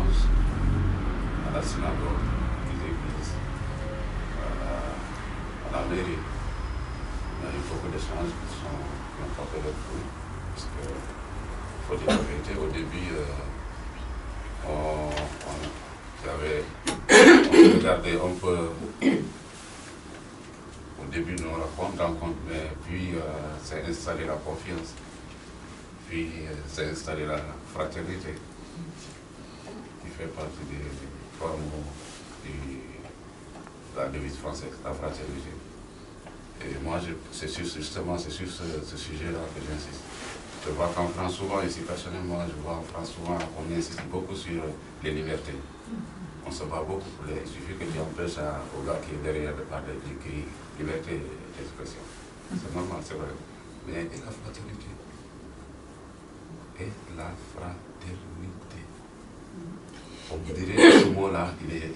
d'échange à la synagogue, des églises, à la mairie. Il y a eu beaucoup d'échanges qui ont porté leur fruit. Parce que, il faut dire la vérité, au début, on regardait un peu au début de nos rencontres, mais puis s'est installée la confiance, puis s'est installée la fraternité, qui fait partie des trois mots de la devise française, la fraternité. Et moi, c'est justement sur ce sujet-là que j'insiste. Je vois qu'en France, souvent, ici personnellement, je vois en France souvent, on insiste beaucoup sur les libertés. On se bat beaucoup pour les. Il suffit que tu empêches au gars qui est derrière de parler, qui crie liberté d'expression. C'est normal, c'est vrai. Mais et la fraternité? Et la fraternité? On dirait que ce mot-là, il est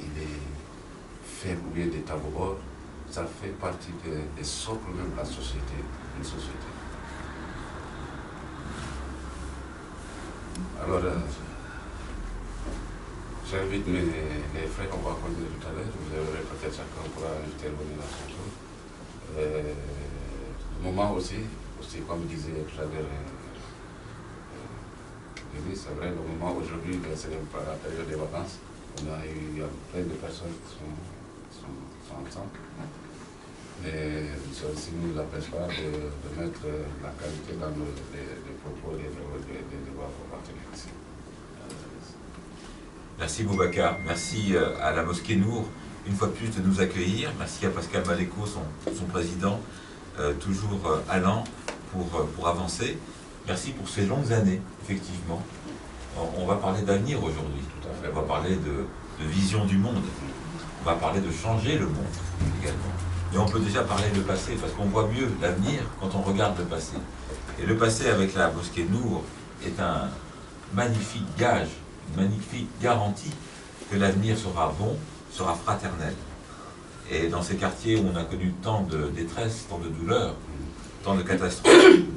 faible ou bien des tabous. Ça fait partie des socles même de la société, d'une société. Alors, j'invite les frères qu'on va connaître tout à l'heure, vous verrez peut-être chacun pourra intervenir à son tour. Le moment aussi, comme disait tout à l'heure Denis, c'est vrai, le moment aujourd'hui, c'est la période des vacances, il y a plein de personnes qui sont ensemble. Et ceci ne nous empêche pas de mettre la qualité dans les propos et les débats qu'on va tenir ici. Merci Boubacar, merci à la Mosquée Nour, une fois de plus, de nous accueillir. Merci à Pascal Maléco, son président, toujours allant pour avancer. Merci pour ces longues années, effectivement. On va parler d'avenir aujourd'hui, tout à fait. On va parler de vision du monde. On va parler de changer le monde également. Mais on peut déjà parler de passé, parce qu'on voit mieux l'avenir quand on regarde le passé. Et le passé avec la Mosquée Nour est un magnifique gage, une magnifique garantie que l'avenir sera bon, sera fraternel. Et dans ces quartiers où on a connu tant de détresse, tant de douleur, tant de catastrophes,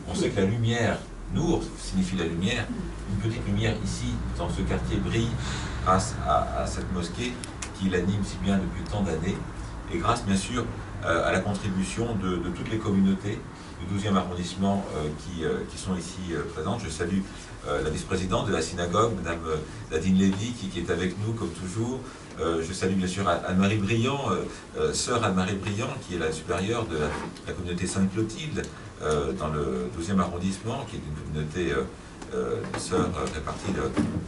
on sait que la lumière, Nour signifie la lumière, une petite lumière ici, dans ce quartier, brille grâce à cette mosquée qui l'anime si bien depuis tant d'années, et grâce bien sûr à la contribution de toutes les communautés du 12e arrondissement qui sont ici présentes. Je salue la vice-présidente de la synagogue, Mme Nadine Lévy, qui est avec nous comme toujours. Je salue bien sûr Anne-Marie Briand, sœur Anne-Marie Briand, qui est la supérieure de la communauté Sainte-Clotilde dans le 12e arrondissement, qui est une communauté de sœurs réparties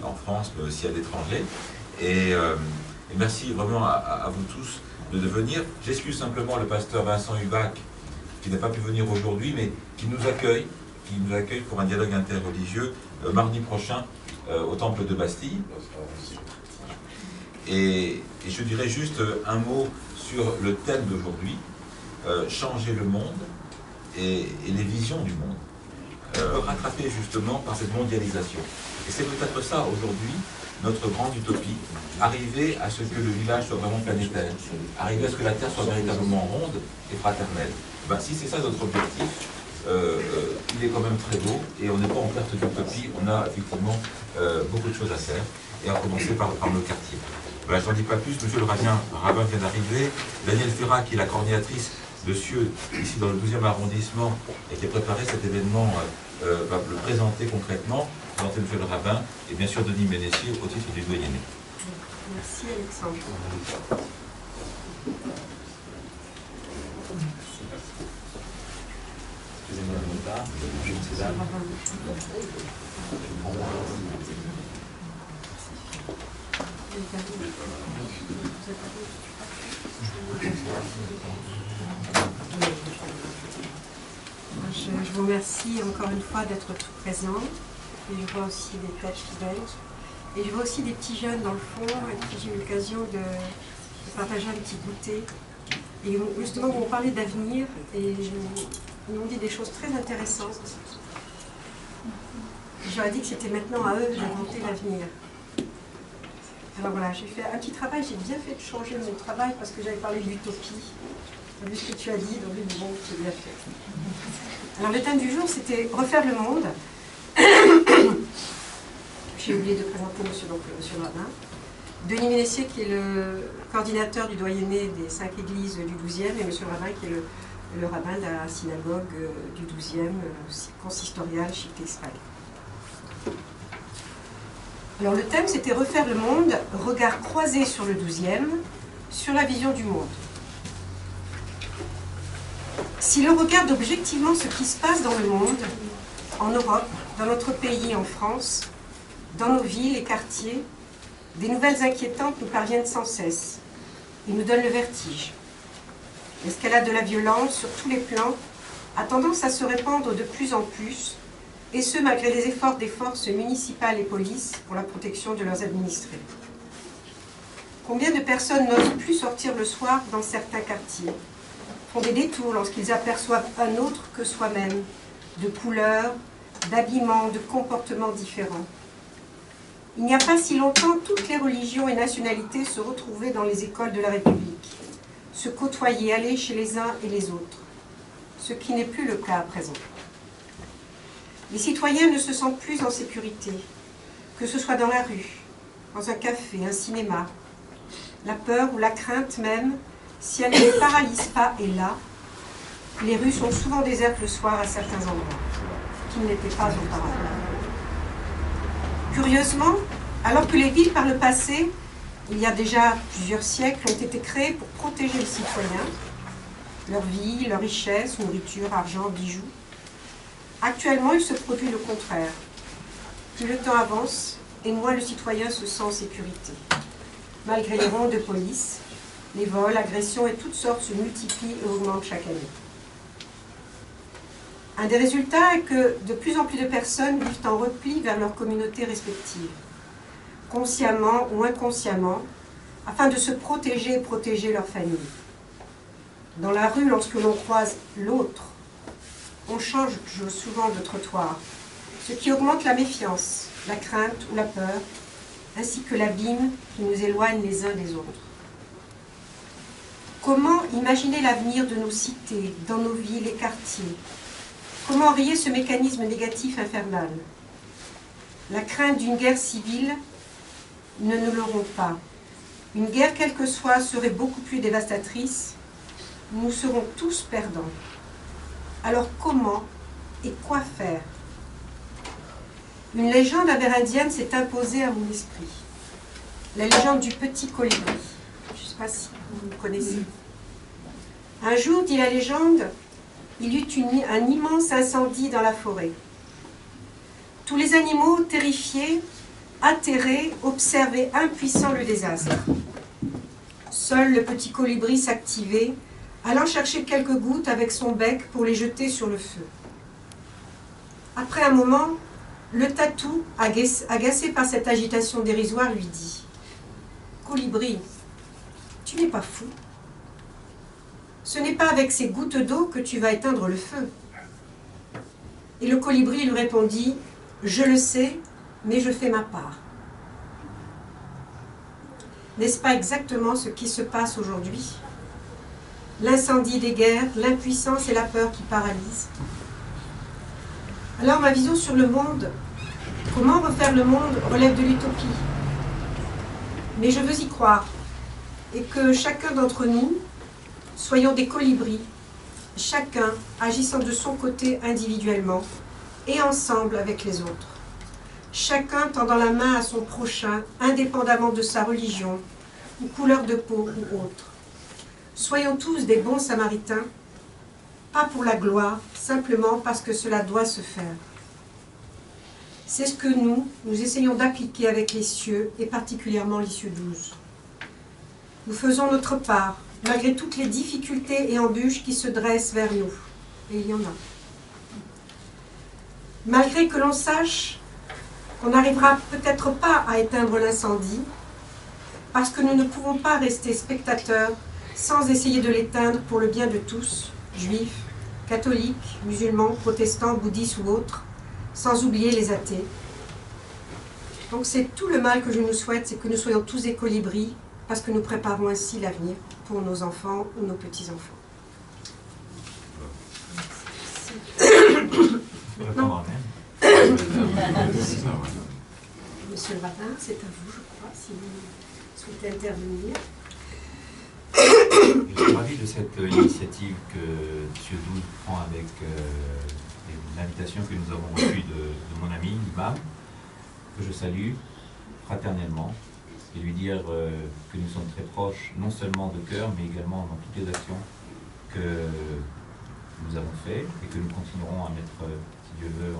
en France, mais aussi à l'étranger. Et merci vraiment à vous tous de venir. J'excuse simplement le pasteur Vincent Hubac, qui n'a pas pu venir aujourd'hui, mais qui nous accueille pour un dialogue interreligieux mardi prochain au Temple de Bastille. Et je dirais juste un mot sur le thème d'aujourd'hui, changer le monde et les visions du monde, rattrapé justement par cette mondialisation. Et c'est peut-être ça aujourd'hui, notre grande utopie, arriver à ce que le village soit vraiment planétaire, arriver à ce que la Terre soit véritablement ronde et fraternelle. Ben, si c'est ça notre objectif, il est quand même très beau et on n'est pas en perte d'utopie, on a effectivement beaucoup de choses à faire, et à commencer par nos quartiers. Ben, je n'en dis pas plus, monsieur le rabbin vient d'arriver, Danielle Ferrat, qui est la coordinatrice de CIeux, ici dans le 12e arrondissement, et qui a préparé cet événement, va le présenter concrètement. Présenter monsieur le rabbin, et bien sûr Denis Ménessier au titre du doyenné. Merci Alexandre. Excusez-moi de mon retard, je ne sais pas. Je vous remercie encore une fois d'être tout présent. Et je vois aussi des têtes fidèles. Et je vois aussi des petits jeunes dans le fond, avec qui j'ai eu l'occasion de partager un petit goûter. Et justement, on parlait d'avenir, et ils m'ont dit des choses très intéressantes. J'aurais dit que c'était maintenant à eux d'inventer l'avenir. Alors voilà, j'ai fait un petit travail, j'ai bien fait de changer mon travail parce que j'avais parlé de l'utopie. Vu ce que tu as dit, donc bon, c'est bien fait. Alors le thème du jour, c'était refaire le monde. J'ai oublié de présenter monsieur le rabbin. Denis Ménessier qui est le coordinateur du doyenné des 5 églises du 12e et monsieur le rabbin qui est le rabbin de la synagogue du 12e, consistorial chiite Israël. Alors le thème c'était refaire le monde, regard croisé sur le 12e, sur la vision du monde. Si l'on regarde objectivement ce qui se passe dans le monde, en Europe, dans notre pays, en France, dans nos villes et quartiers, des nouvelles inquiétantes nous parviennent sans cesse et nous donnent le vertige. L'escalade de la violence sur tous les plans a tendance à se répandre de plus en plus, et ce malgré les efforts des forces municipales et police pour la protection de leurs administrés. Combien de personnes n'osent plus sortir le soir dans certains quartiers, font des détours lorsqu'ils aperçoivent un autre que soi-même, de couleurs, d'habillements, de comportements différents. Il n'y a pas si longtemps, toutes les religions et nationalités se retrouvaient dans les écoles de la République, se côtoyaient, aller chez les uns et les autres, ce qui n'est plus le cas à présent. Les citoyens ne se sentent plus en sécurité, que ce soit dans la rue, dans un café, un cinéma. La peur ou la crainte même, si elle ne les paralyse pas, est là. Les rues sont souvent désertes le soir à certains endroits, qui ne l'étaient pas auparavant. Curieusement, alors que les villes par le passé, il y a déjà plusieurs siècles, ont été créées pour protéger les citoyens, leur vie, leur richesse, nourriture, argent, bijoux, actuellement il se produit le contraire. Plus le temps avance, et moins le citoyen se sent en sécurité. Malgré les rondes de police, les vols, agressions et toutes sortes se multiplient et augmentent chaque année. Un des résultats est que de plus en plus de personnes vivent en repli vers leurs communautés respectives, consciemment ou inconsciemment, afin de se protéger et protéger leur famille. Dans la rue, lorsque l'on croise l'autre, on change souvent de trottoir, ce qui augmente la méfiance, la crainte ou la peur, ainsi que l'abîme qui nous éloigne les uns des autres. Comment imaginer l'avenir de nos cités, dans nos villes et quartiers? Comment enrayer ce mécanisme négatif infernal? La crainte d'une guerre civile ne nous l'aurons pas. Une guerre, quelle que soit, serait beaucoup plus dévastatrice. Nous serons tous perdants. Alors comment et quoi faire? Une légende amérindienne s'est imposée à mon esprit. La légende du petit colibri. Je ne sais pas si vous le connaissez. Un jour, dit la légende, il y eut un immense incendie dans la forêt. Tous les animaux, terrifiés, atterrés, observaient impuissants le désastre. Seul le petit colibri s'activait, allant chercher quelques gouttes avec son bec pour les jeter sur le feu. Après un moment, le tatou, agacé par cette agitation dérisoire, lui dit « Colibri, tu n'es pas fou. Ce n'est pas avec ces gouttes d'eau que tu vas éteindre le feu. » Et le colibri lui répondit « Je le sais, mais je fais ma part. » N'est-ce pas exactement ce qui se passe aujourd'hui? L'incendie des guerres, l'impuissance et la peur qui paralysent. Alors ma vision sur le monde, comment refaire le monde, relève de l'utopie. Mais je veux y croire, et que chacun d'entre nous, soyons des colibris, chacun agissant de son côté individuellement et ensemble avec les autres. Chacun tendant la main à son prochain, indépendamment de sa religion, ou couleur de peau ou autre. Soyons tous des bons samaritains, pas pour la gloire, simplement parce que cela doit se faire. C'est ce que nous essayons d'appliquer avec les cieux, et particulièrement les cieux 12. Nous faisons notre part, malgré toutes les difficultés et embûches qui se dressent vers nous. Et il y en a. Malgré que l'on sache qu'on n'arrivera peut-être pas à éteindre l'incendie, parce que nous ne pouvons pas rester spectateurs sans essayer de l'éteindre pour le bien de tous, juifs, catholiques, musulmans, protestants, bouddhistes ou autres, sans oublier les athées. Donc c'est tout le mal que je nous souhaite, c'est que nous soyons tous des colibris, parce que nous préparons ainsi l'avenir pour nos enfants ou nos petits-enfants. Maintenant, Monsieur le rabbin, c'est à vous, je crois, si souhaitait intervenir. Je suis ravi de cette initiative que M. Doud prend avec l'invitation que nous avons reçue de mon ami, l'imam, que je salue fraternellement, et lui dire que nous sommes très proches, non seulement de cœur, mais également dans toutes les actions que nous avons faites et que nous continuerons à mettre, si Dieu veut,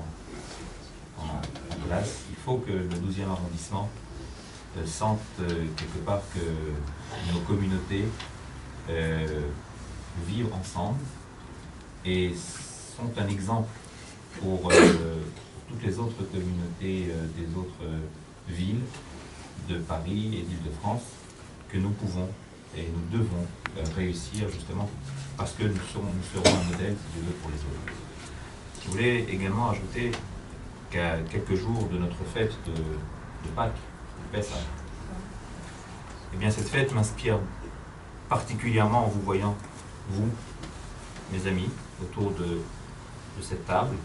en place. Il faut que le 12e arrondissement sente quelque part que nos communautés vivent ensemble et sont un exemple pour toutes les autres communautés des autres villes de Paris et d'Île-de-France, que nous pouvons et nous devons réussir justement parce que nous serons un modèle, si Dieu veut, pour les autres. Je voulais également ajouter qu'à quelques jours de notre fête de Pâques, de Pessah, eh bien cette fête m'inspire particulièrement en vous voyant, vous, mes amis, autour de cette table.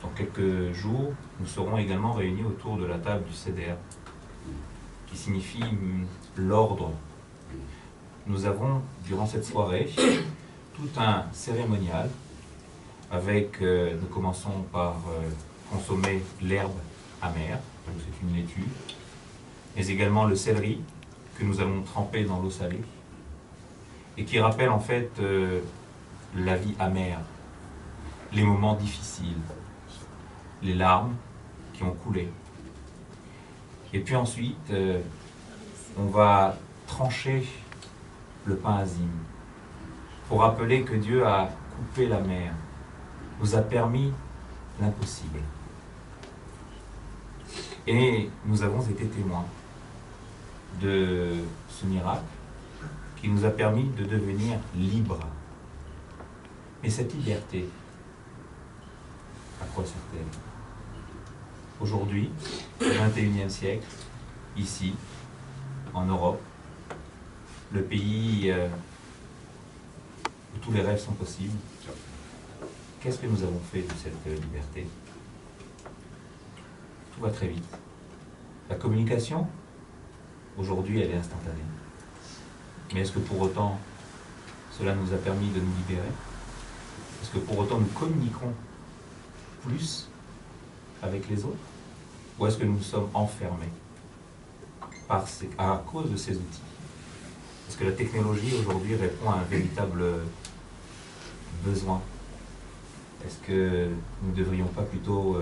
Dans quelques jours, nous serons également réunis autour de la table du Seder, qui signifie l'ordre. Nous avons, durant cette soirée, tout un cérémonial avec, nous commençons par consommer l'herbe amère, donc c'est une laitue, mais également le céleri que nous allons tremper dans l'eau salée et qui rappelle en fait la vie amère, les moments difficiles, les larmes qui ont coulé. Et puis ensuite, on va trancher le pain azim pour rappeler que Dieu a coupé la mer, nous a permis l'impossible. Et nous avons été témoins de ce miracle qui nous a permis de devenir libres. Mais cette liberté, à quoi sert-elle? Aujourd'hui, au XXIe siècle, ici, en Europe, le pays où tous les rêves sont possibles, qu'est-ce que nous avons fait de cette liberté? Tout va très vite. La communication, aujourd'hui, elle est instantanée. Mais est-ce que pour autant, cela nous a permis de nous libérer? Est-ce que pour autant, nous communiquons plus avec les autres? Ou est-ce que nous sommes enfermés à cause de ces outils? Est-ce que la technologie aujourd'hui répond à un véritable besoin? Est-ce que nous ne devrions pas plutôt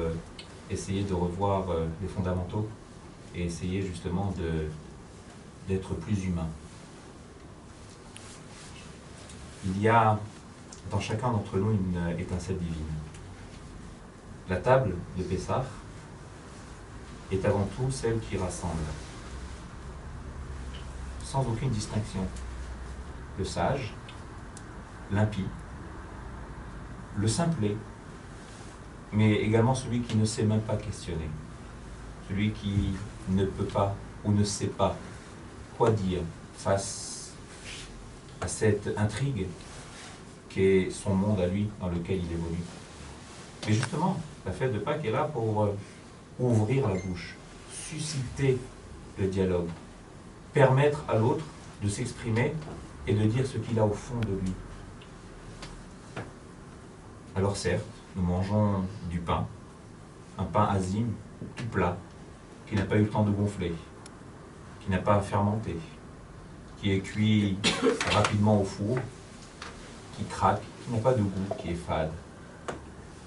essayer de revoir les fondamentaux et essayer justement d'être plus humains? Il y a dans chacun d'entre nous une étincelle divine. La table de Pessah est avant tout celle qui rassemble, sans aucune distinction, le sage, l'impie, le simplet, mais également celui qui ne sait même pas questionner, celui qui ne peut pas ou ne sait pas quoi dire face à cette intrigue qu'est son monde à lui dans lequel il évolue. Mais justement, la fête de Pâques est là pour ouvrir la bouche, susciter le dialogue, permettre à l'autre de s'exprimer et de dire ce qu'il a au fond de lui. Alors certes, nous mangeons du pain, un pain azim, tout plat, qui n'a pas eu le temps de gonfler, qui n'a pas fermenté, qui est cuit rapidement au four, qui craque, qui n'a pas de goût, qui est fade.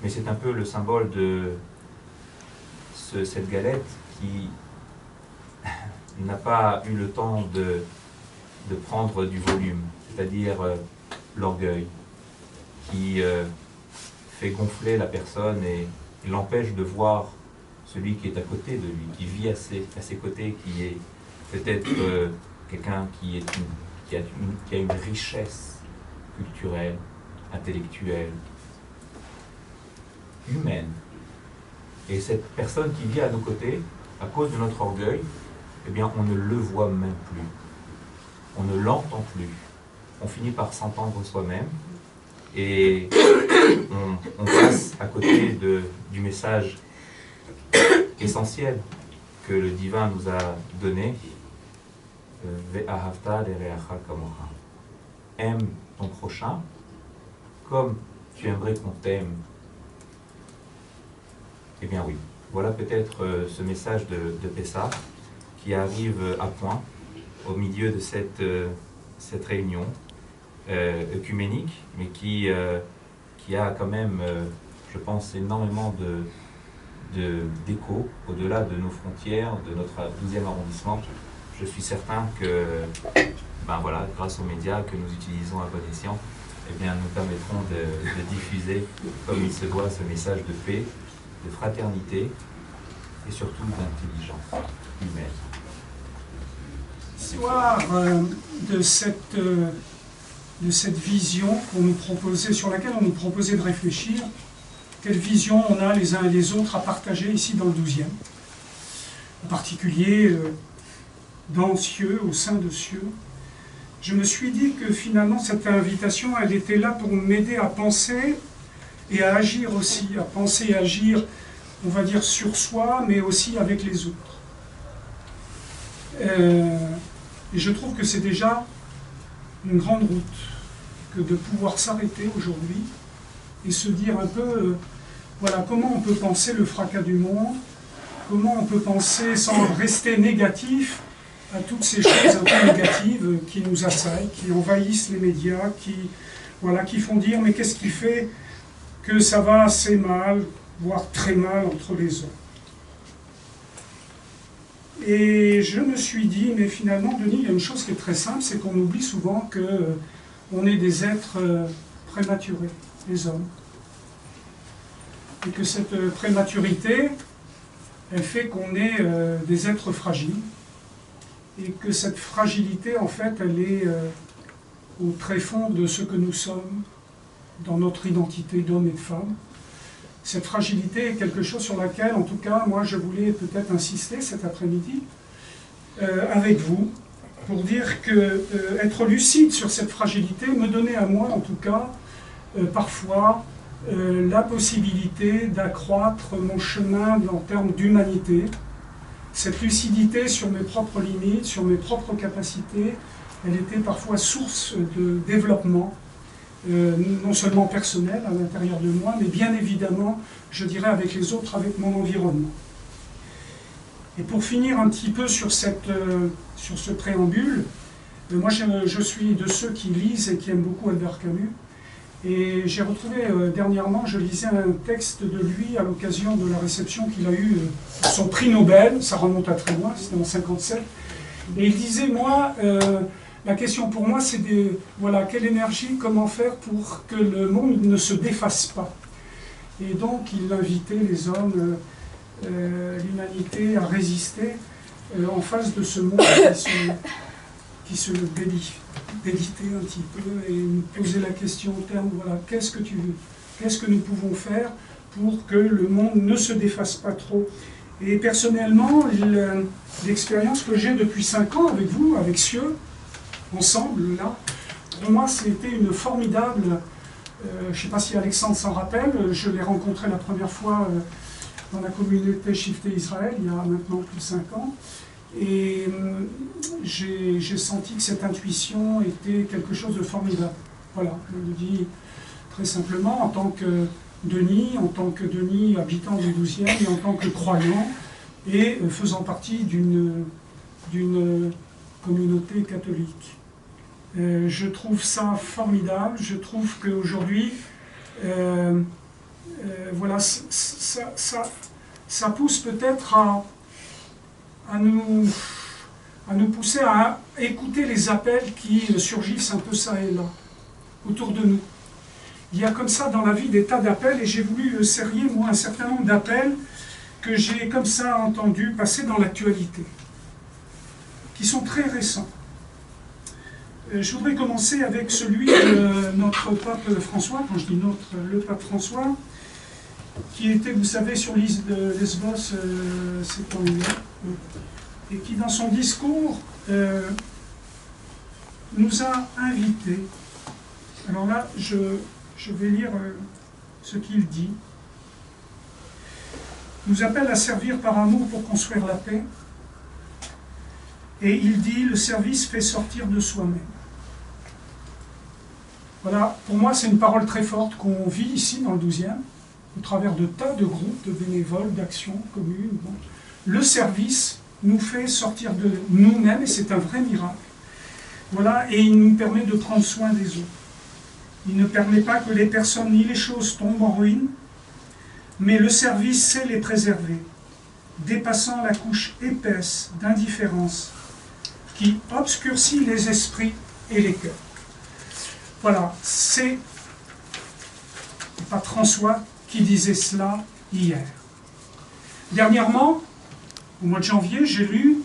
Mais c'est un peu le symbole de cette galette qui n'a pas eu le temps de prendre du volume, c'est-à-dire l'orgueil, qui fait gonfler la personne et l'empêche de voir celui qui est à côté de lui, qui vit à ses côtés, qui est peut-être quelqu'un qui a une richesse culturelle, intellectuelle, humaine. Et cette personne qui vit à nos côtés, à cause de notre orgueil, eh bien, on ne le voit même plus. On ne l'entend plus. On finit par s'entendre soi-même et on passe à côté du message essentiel que le divin nous a donné. Ve'ahavta lereacha kamocha. Aime ton prochain comme tu aimerais qu'on t'aime. Eh bien oui, voilà peut-être ce message de Pessah qui arrive à point au milieu de cette réunion œcuménique, mais qui a quand même, je pense, énormément d'écho au-delà de nos frontières, de notre 12e arrondissement. Je suis certain que, ben voilà, grâce aux médias que nous utilisons à bon escient, eh bien, nous permettront de diffuser, comme il se doit, ce message de paix, de fraternité et surtout d'intelligence humaine. Soir de cette vision qu'on nous proposait, sur laquelle on nous proposait de réfléchir, quelle vision on a les uns et les autres à partager ici dans le 12e, en particulier dans Cieux, au sein de Cieux. Je me suis dit que finalement cette invitation, elle était là pour m'aider à penser et à agir aussi, à penser et agir, on va dire, sur soi, mais aussi avec les autres. Et je trouve que c'est déjà une grande route que de pouvoir s'arrêter aujourd'hui et se dire un peu, voilà, comment on peut penser le fracas du monde, comment on peut penser sans rester négatif à toutes ces choses un peu négatives qui nous assaillent, qui envahissent les médias, qui font dire mais qu'est-ce qui fait que ça va assez mal, voire très mal entre les hommes. Et je me suis dit, mais finalement, Denis, il y a une chose qui est très simple, c'est qu'on oublie souvent qu'on est des êtres prématurés, les hommes. Et que cette prématurité, elle fait qu'on est des êtres fragiles. Et que cette fragilité, en fait, elle est au tréfonds de ce que nous sommes, dans notre identité d'homme et de femme. Cette fragilité est quelque chose sur laquelle, en tout cas, moi, je voulais peut-être insister cet après-midi avec vous, pour dire que être lucide sur cette fragilité me donnait à moi, en tout cas, parfois, la possibilité d'accroître mon chemin en termes d'humanité. Cette lucidité sur mes propres limites, sur mes propres capacités, elle était parfois source de développement, non seulement personnel à l'intérieur de moi, mais bien évidemment, je dirais, avec les autres, avec mon environnement. Et pour finir un petit peu sur ce préambule, moi je suis de ceux qui lisent et qui aiment beaucoup Albert Camus, et j'ai retrouvé dernièrement, je lisais un texte de lui à l'occasion de la réception qu'il a eue, son prix Nobel, ça remonte à très loin, c'était en 1957, et il disait, moi, la question pour moi, c'est voilà, quelle énergie, comment faire pour que le monde ne se défasse pas. Et donc, il invitait les hommes, l'humanité, à résister en face de ce monde qui se délitait un petit peu et nous posait la question au terme, voilà, qu'est-ce que tu veux? Qu'est-ce que nous pouvons faire pour que le monde ne se défasse pas trop? Et personnellement, l'expérience que j'ai depuis 5 ans avec vous, avec Cieux, ensemble, là, pour moi, c'était une formidable, je ne sais pas si Alexandre s'en rappelle, je l'ai rencontré la première fois dans la communauté Shifté Israël, il y a maintenant plus de 5 ans, et j'ai senti que cette intuition était quelque chose de formidable. Voilà, je le dis très simplement, en tant que Denis habitant du 12e, et en tant que croyant, et faisant partie d'une communauté catholique. Je trouve ça formidable, je trouve qu'aujourd'hui, voilà, ça pousse peut-être à nous pousser à écouter les appels qui surgissent un peu ça et là, autour de nous. Il y a comme ça dans la vie des tas d'appels, et j'ai voulu serrer, moi, un certain nombre d'appels que j'ai comme ça entendu passer dans l'actualité, qui sont très récents. Je voudrais commencer avec celui de notre pape François, quand je dis notre, le pape François, qui était, vous savez, sur l'île de Lesbos ces temps-là, et qui, dans son discours, nous a invités. Alors là, je vais lire ce qu'il dit. nous appelle à servir par amour pour construire la paix. Et il dit, le service fait sortir de soi-même. Voilà, pour moi c'est une parole très forte qu'on vit ici dans le 12e, au travers de tas de groupes, de bénévoles, d'actions communes. Bon. Le service nous fait sortir de nous-mêmes et c'est un vrai miracle. Voilà, et il nous permet de prendre soin des autres. Il ne permet pas que les personnes ni les choses tombent en ruine, mais le service sait les préserver, dépassant la couche épaisse d'indifférence qui obscurcit les esprits et les cœurs. Voilà, c'est le pape François qui disait cela hier. Dernièrement, au mois de janvier, j'ai lu,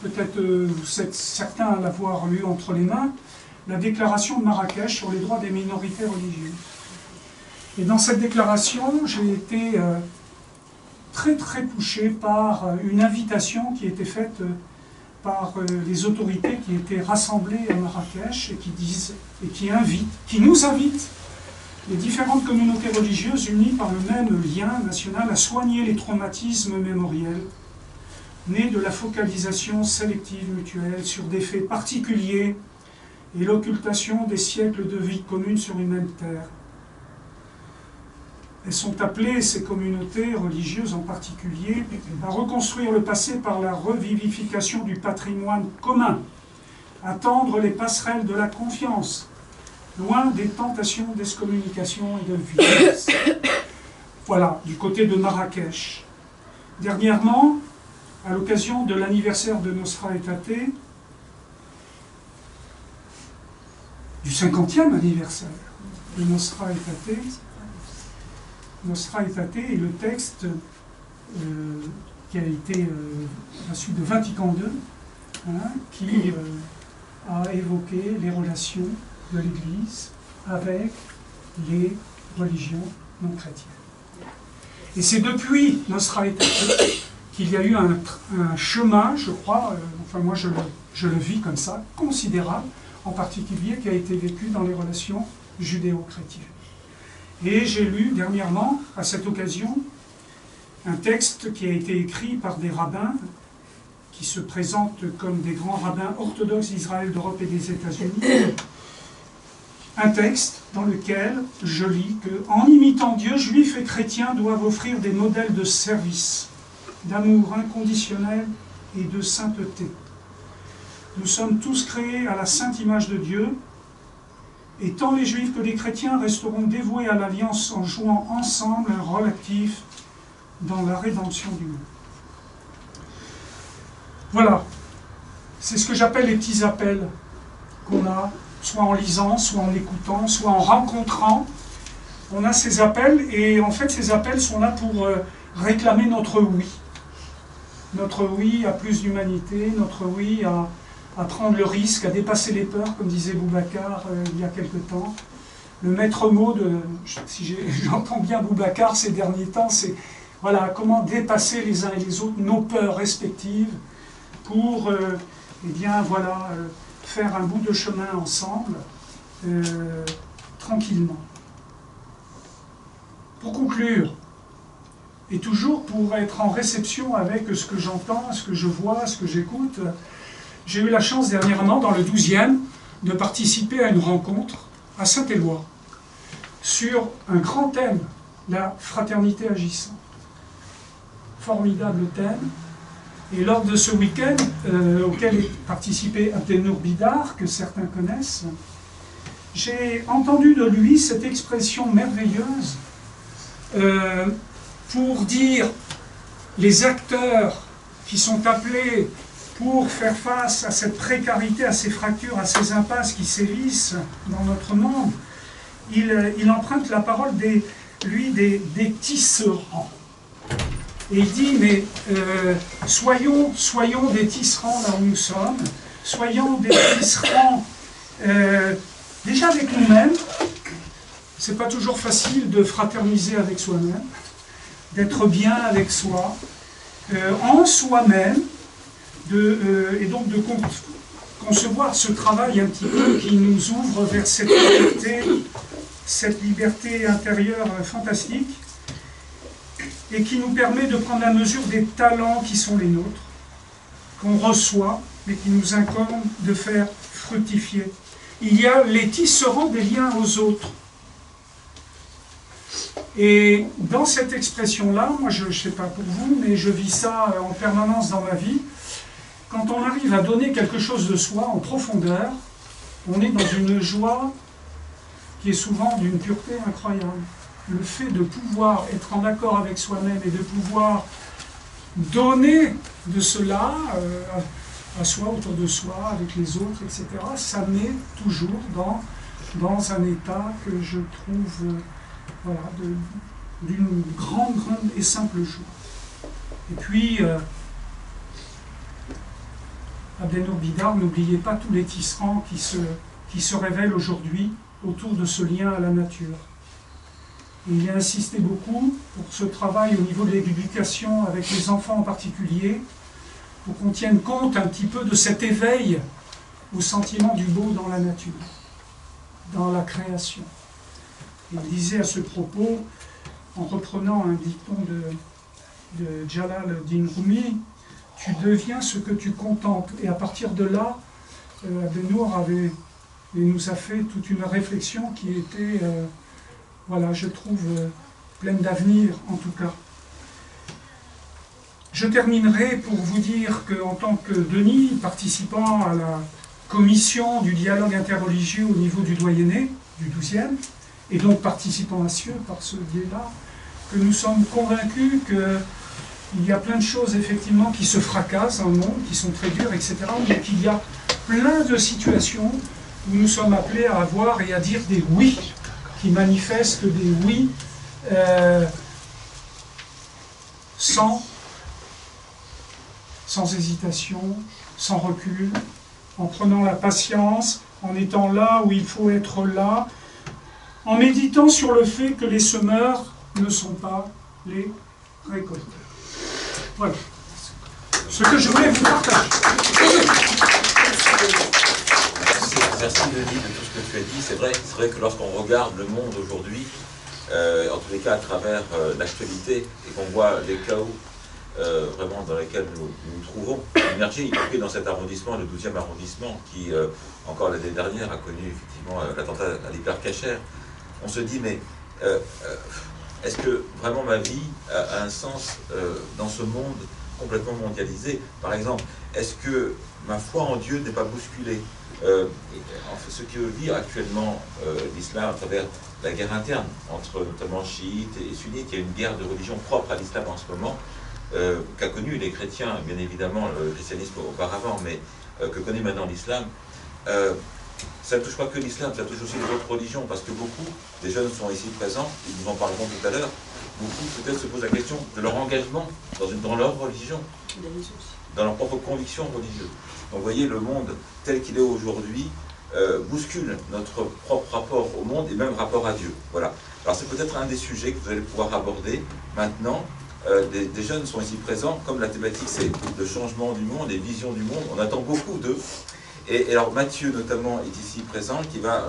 peut-être vous êtes certains à l'avoir lu entre les mains, la déclaration de Marrakech sur les droits des minorités religieuses. Et dans cette déclaration, j'ai été très touché par une invitation qui était faite par les autorités qui étaient rassemblées à Marrakech et qui nous invitent, les différentes communautés religieuses unies par le même lien national, à soigner les traumatismes mémoriels nés de la focalisation sélective mutuelle sur des faits particuliers et l'occultation des siècles de vie commune sur une même terre. Elles sont appelées, ces communautés religieuses en particulier, à reconstruire le passé par la revivification du patrimoine commun, à tendre les passerelles de la confiance, loin des tentations d'excommunication et de violence. Voilà, du côté de Marrakech. Dernièrement, à l'occasion de l'anniversaire de Nostra Aetate, du 50e anniversaire de Nostra Aetate, Nostra Aetate est le texte qui a été à la suite de Vatican II, qui a évoqué les relations de l'Église avec les religions non chrétiennes. Et c'est depuis Nostra Aetate qu'il y a eu un chemin, je crois, enfin moi je le vis comme ça, considérable, en particulier qui a été vécu dans les relations judéo-chrétiennes. Et j'ai lu dernièrement, à cette occasion, un texte qui a été écrit par des rabbins qui se présentent comme des grands rabbins orthodoxes d'Israël, d'Europe et des États-Unis. Un texte dans lequel je lis que, en imitant Dieu, juifs et chrétiens doivent offrir des modèles de service, d'amour inconditionnel et de sainteté. Nous sommes tous créés à la sainte image de Dieu, et tant les juifs que les chrétiens resteront dévoués à l'alliance en jouant ensemble un rôle actif dans la rédemption du monde. Voilà, c'est ce que j'appelle les petits appels qu'on a, soit en lisant, soit en écoutant, soit en rencontrant. On a ces appels, et en fait ces appels sont là pour réclamer notre oui. Notre oui à plus d'humanité, notre oui à prendre le risque, à dépasser les peurs, comme disait Boubacar il y a quelque temps. Le maître mot si j'entends bien Boubacar ces derniers temps, c'est voilà, comment dépasser les uns et les autres nos peurs respectives pour eh bien, voilà, faire un bout de chemin ensemble, tranquillement. Pour conclure, et toujours pour être en réception avec ce que j'entends, ce que je vois, ce que j'écoute, j'ai eu la chance dernièrement, dans le 12e, de participer à une rencontre à Saint-Éloi sur un grand thème, la fraternité agissante. Formidable thème. Et lors de ce week-end, auquel est participé Abdelnour Bidar, que certains connaissent, j'ai entendu de lui cette expression merveilleuse pour dire les acteurs qui sont appelés pour faire face à cette précarité, à ces fractures, à ces impasses qui sévissent dans notre monde. Il emprunte la parole des tisserands. Et il dit, mais soyons des tisserands là où nous sommes, soyons des tisserands déjà avec nous-mêmes. C'est pas toujours facile de fraterniser avec soi-même, d'être bien avec soi, en soi-même, et donc de concevoir ce travail un petit peu qui nous ouvre vers cette liberté intérieure fantastique. et qui nous permet de prendre la mesure des talents qui sont les nôtres, qu'on reçoit, mais qui nous incombe de faire fructifier. Il y a les tisserands des liens aux autres. Et dans cette expression-là, moi je ne sais pas pour vous, mais je vis ça en permanence dans ma vie. Quand on arrive à donner quelque chose de soi en profondeur, on est dans une joie qui est souvent d'une pureté incroyable. Le fait de pouvoir être en accord avec soi-même et de pouvoir donner de cela à soi, autour de soi, avec les autres, etc., ça met toujours dans un état que je trouve voilà, d'une grande et simple joie. Et puis, Abdenour Bidar, n'oubliez pas tous les tisserands qui se révèlent aujourd'hui autour de ce lien à la nature. Il y a insisté beaucoup pour ce travail au niveau de l'éducation avec les enfants en particulier, pour qu'on tienne compte un petit peu de cet éveil au sentiment du beau dans la nature, dans la création. Il disait à ce propos, en reprenant un dicton de Jalal-Din Rumi, « Tu deviens ce que tu contemples ». Et à partir de là, Abdenour nous a fait toute une réflexion qui était, voilà, je trouve, pleine d'avenir en tout cas. Je terminerai pour vous dire qu'en tant que Denis, participant à la commission du dialogue interreligieux au niveau du doyenné, du 12e, et donc participant à Cieux par ce biais-là, que nous sommes convaincus qu'il y a plein de choses effectivement qui se fracassent dans le monde, qui sont très dures, etc., mais qu'il y a plein de situations où nous sommes appelés à avoir et à dire des oui, qui manifestent des oui sans hésitation, sans recul, en prenant la patience, en étant là où il faut être là, en méditant sur le fait que les semeurs ne sont pas les récolteurs. Voilà ce que je voulais vous partager. Merci Denis de tout ce que tu as dit. C'est vrai que lorsqu'on regarde le monde aujourd'hui, en tous les cas à travers l'actualité, et qu'on voit les chaos vraiment dans lesquels nous nous trouvons, émerger, y compris dans cet arrondissement, le 12e arrondissement, qui encore l'année dernière a connu effectivement l'attentat à l'hypercacher, on se dit mais est-ce que vraiment ma vie a un sens dans ce monde complètement mondialisé? Par exemple, est-ce que ma foi en Dieu n'est pas bousculée? Ce que vit actuellement l'islam à travers la guerre interne entre notamment chiites et sunnites, il y a une guerre de religion propre à l'islam en ce moment, qu'a connu les chrétiens, bien évidemment le christianisme auparavant, mais que connaît maintenant l'islam. Ça ne touche pas que l'islam, ça touche aussi les autres religions, parce que beaucoup des jeunes sont ici présents, ils nous en parleront tout à l'heure, beaucoup peut-être se posent la question de leur engagement dans leur religion, dans leur propre conviction religieuse. Donc vous voyez, le monde tel qu'il est aujourd'hui bouscule notre propre rapport au monde et même rapport à Dieu. Voilà. Alors c'est peut-être un des sujets que vous allez pouvoir aborder maintenant. Des jeunes sont ici présents, comme la thématique c'est le changement du monde, les visions du monde, on attend beaucoup d'eux. Et alors Mathieu notamment est ici présent, qui va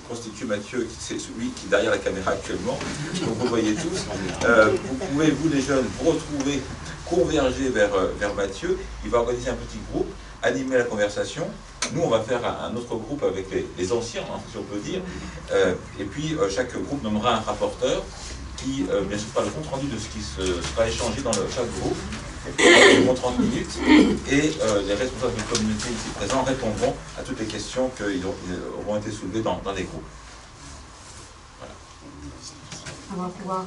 constituer Mathieu, c'est celui qui est derrière la caméra actuellement, donc vous voyez tous. Vous pouvez, vous les jeunes, vous retrouver, converger vers Mathieu. Il va organiser un petit groupe, animer la conversation. Nous, on va faire un autre groupe avec les anciens, hein, si on peut dire. Et puis, chaque groupe nommera un rapporteur qui, bien sûr, fera le compte rendu de ce qui sera échangé dans chaque groupe. Environ 30 minutes. Et les responsables de communauté ici présents répondront à toutes les questions qui auront été soulevées dans les groupes. Voilà. On va pouvoir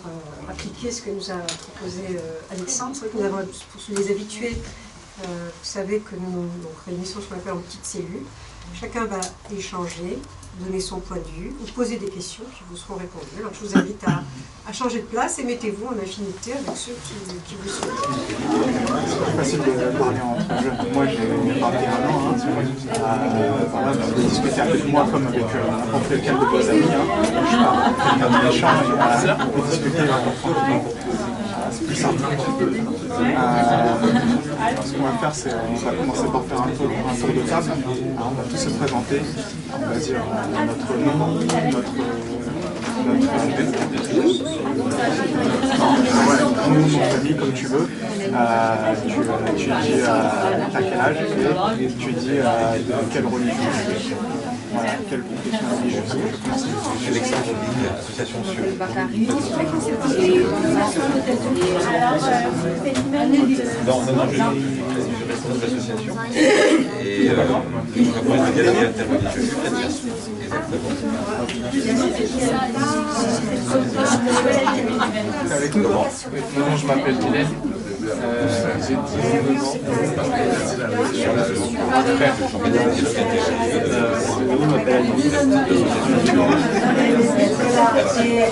appliquer ce que nous a proposé Alexandre. C'est vrai que nous avons, pour les habitués, vous savez que nous réunissons ce qu'on appelle en petites cellules. Chacun va échanger, donner son point de vue, ou poser des questions qui vous seront répondues. Alors je vous invite à changer de place et mettez-vous en affinité avec ceux qui vous souhaitent. C'est facile de parler entre jeunes. Moi j'ai parlé un an, voilà, vous pouvez discuter avec moi comme avec n'importe lequel de vos amis. Je parle comme un échange et on peut discuter tranquillement. C'est plus simple. Ce qu'on va faire, c'est on va commencer par faire un tour de table. On va tous se présenter, on va dire notre nom, Nom de famille, comme tu veux. Tu dis à quel âge et tu dis de quelle religion tu es. Voilà, quelle confession religieuse. Alexandre Ligne, association Cieux. Non, je suis responsable de l'association. Et je représente la galerie interreligieuse chrétienne. Avec nous, comment? Non, je m'appelle Bilal. J'ai 19 ans. Nous, on m'appelle Alice.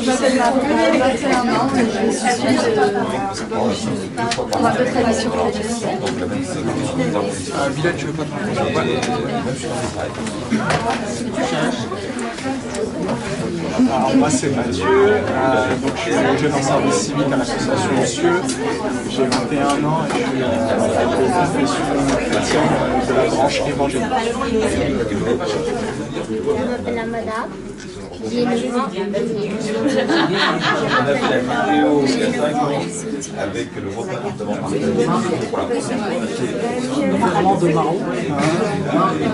Je m'appelle Marie, j'ai 21 ans et je suis pour ma tradition chrétienne. Bilal, tu veux pas te rencontrer? Alors moi c'est Mathieu, donc je suis jeune en service civique à l'association Cieux. J'ai 21 ans et je suis de confession chrétienne de la branche évangélique. Je m'appelle Amada, j'ai 9 ans. On a fait la vidéo il y a 5 ans avec le repas notamment partagé pour la première fois. Vraiment de marron.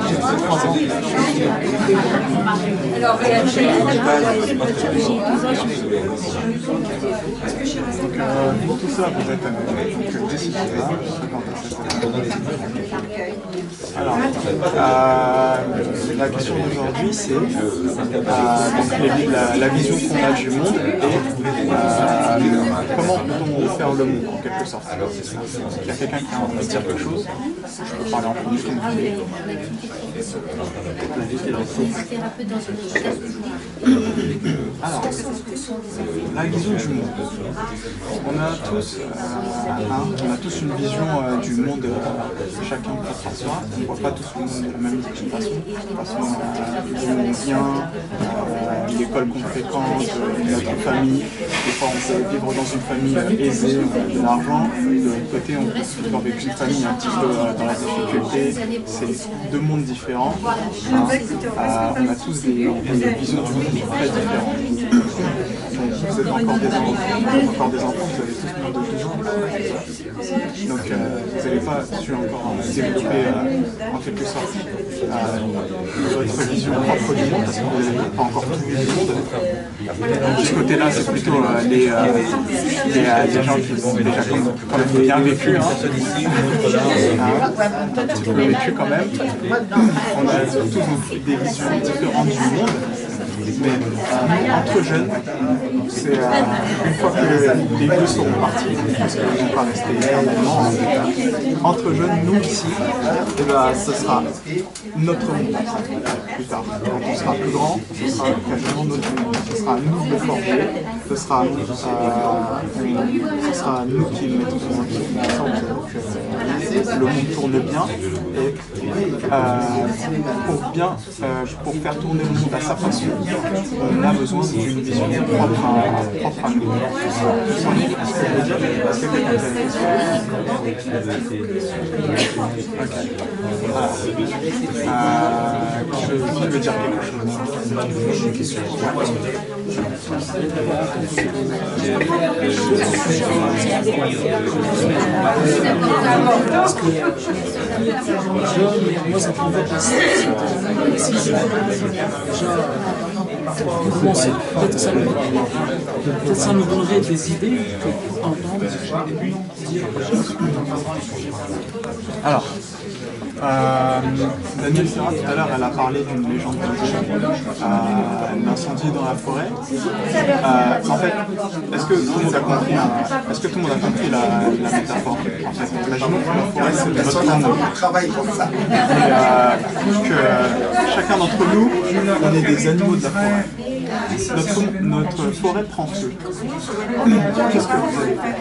J'ai 3 ans. Alors, Donc pour tout ça, vous êtes donc décidé là, alors, la question d'aujourd'hui, c'est la vision qu'on a du monde et comment peut-on faire le monde en quelque sorte. Il y a quelqu'un qui a envie de dire quelque chose. Je peux parler en premier. Alors, la vision du monde. On a tous une vision du monde, chacun par soi. On ne voit pas tous le monde de la même façon. D'où on vient, l'école qu'on fréquente, notre famille. Des fois, on peut vivre dans une famille aisée, on a de l'argent. De l'autre côté, on peut vivre avec une famille un petit peu dans la difficulté. C'est deux mondes différents. On a tous des visions du monde très différentes. Donc, vous êtes encore des enfants, vous avez tous moins de 12 ans. Donc vous n'allez pas su encore développer en quelque sorte votre vision propre du monde, parce que vous n'avez pas encore tout vu du monde. Donc de ce côté-là, c'est plutôt les gens qui ont déjà quand même bien vécu, un petit peu vécu quand même. On a tous des visions différentes du monde. Mais entre jeunes, c'est une fois que les deux seront partis, parce qu'ils ne vont pas rester éternellement, entre jeunes, nous ici, ce sera notre monde plus tard. Quand on sera plus grand, ce sera quasiment notre monde. Ce sera à nous de forger, ce sera nous qui mettrons en sorte que le monde tourne bien. Et pour faire tourner le monde à sa façon, on a besoin d'une vision propre à nous. Qui veut dire quelque chose? Moi, ça fait peut-être peut-être ça nous donnerait des idées pour entendre dire. Alors, Daniel Serra tout à l'heure, elle a parlé d'une légende d'incendie dans la forêt. En fait, est-ce que tout le monde a compris, la métaphore? En fait, imaginons que la forêt c'est notre monde. Et que chacun d'entre nous, on est des animaux de la forêt. Notre forêt prend feu. Qu'est-ce que vous allez faire?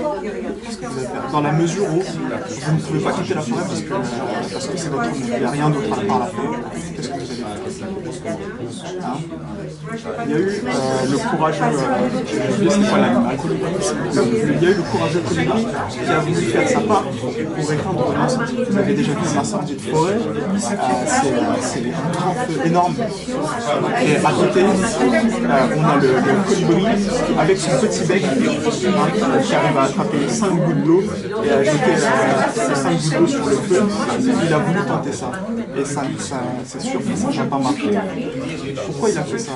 Dans la mesure où vous ne pouvez pas quitter la forêt parce que c'est votre monde, il n'y a rien d'autre à part la forêt. Qu'est-ce que vous allez faire? Il y a eu le courageux, c'est quoi l'animal? Il y a eu le courageux colibri qui a voulu faire sa part pour éteindre l'incendie. Vous avez déjà vu un incendie de forêt, c'est un grand feu énorme. Et à côté, on a le colibri avec son petit bec qui arrive à attraper 5 gouttes d'eau et à jeter ces 5 gouttes d'eau sur le feu. Il a voulu tenter ça. Et ça c'est sûr que ça n'a pas marché. Pourquoi il a fait ça?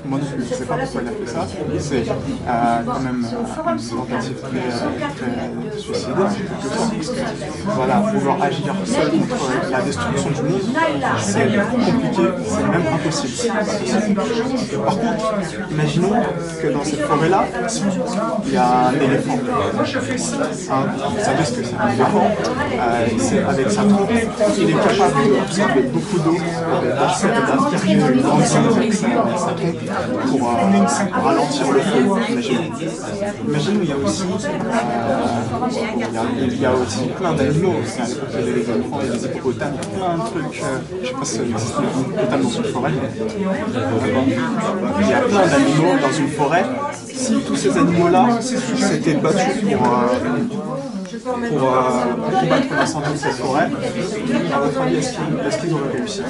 Moi non plus, je ne sais pas pourquoi il a fait ça. C'est quand même une tentative très suicidaire. Voilà, vouloir agir seul contre la destruction du monde, c'est compliqué, c'est même impossible. Par contre, imaginons que dans cette forêt-là, il y a un éléphant. Vous savez ce que c'est un éléphant? Avec sa trompe, il est capable d'absorber beaucoup d'eau, d'asperger une grande zone avec sa trompe pour ralentir le feu. Imaginons, il y a aussi plein d'animaux. Il y a les éléphants, il y a les hippopotames, plein de trucs. Je ne sais pas si il existe des hippopotames dans une forêt. Il y a plein d'animaux dans une forêt. Si tous ces animaux-là s'étaient battus pour combattre l'incendie de cette forêt, à votre avis, est-ce qu'ils auraient réussi?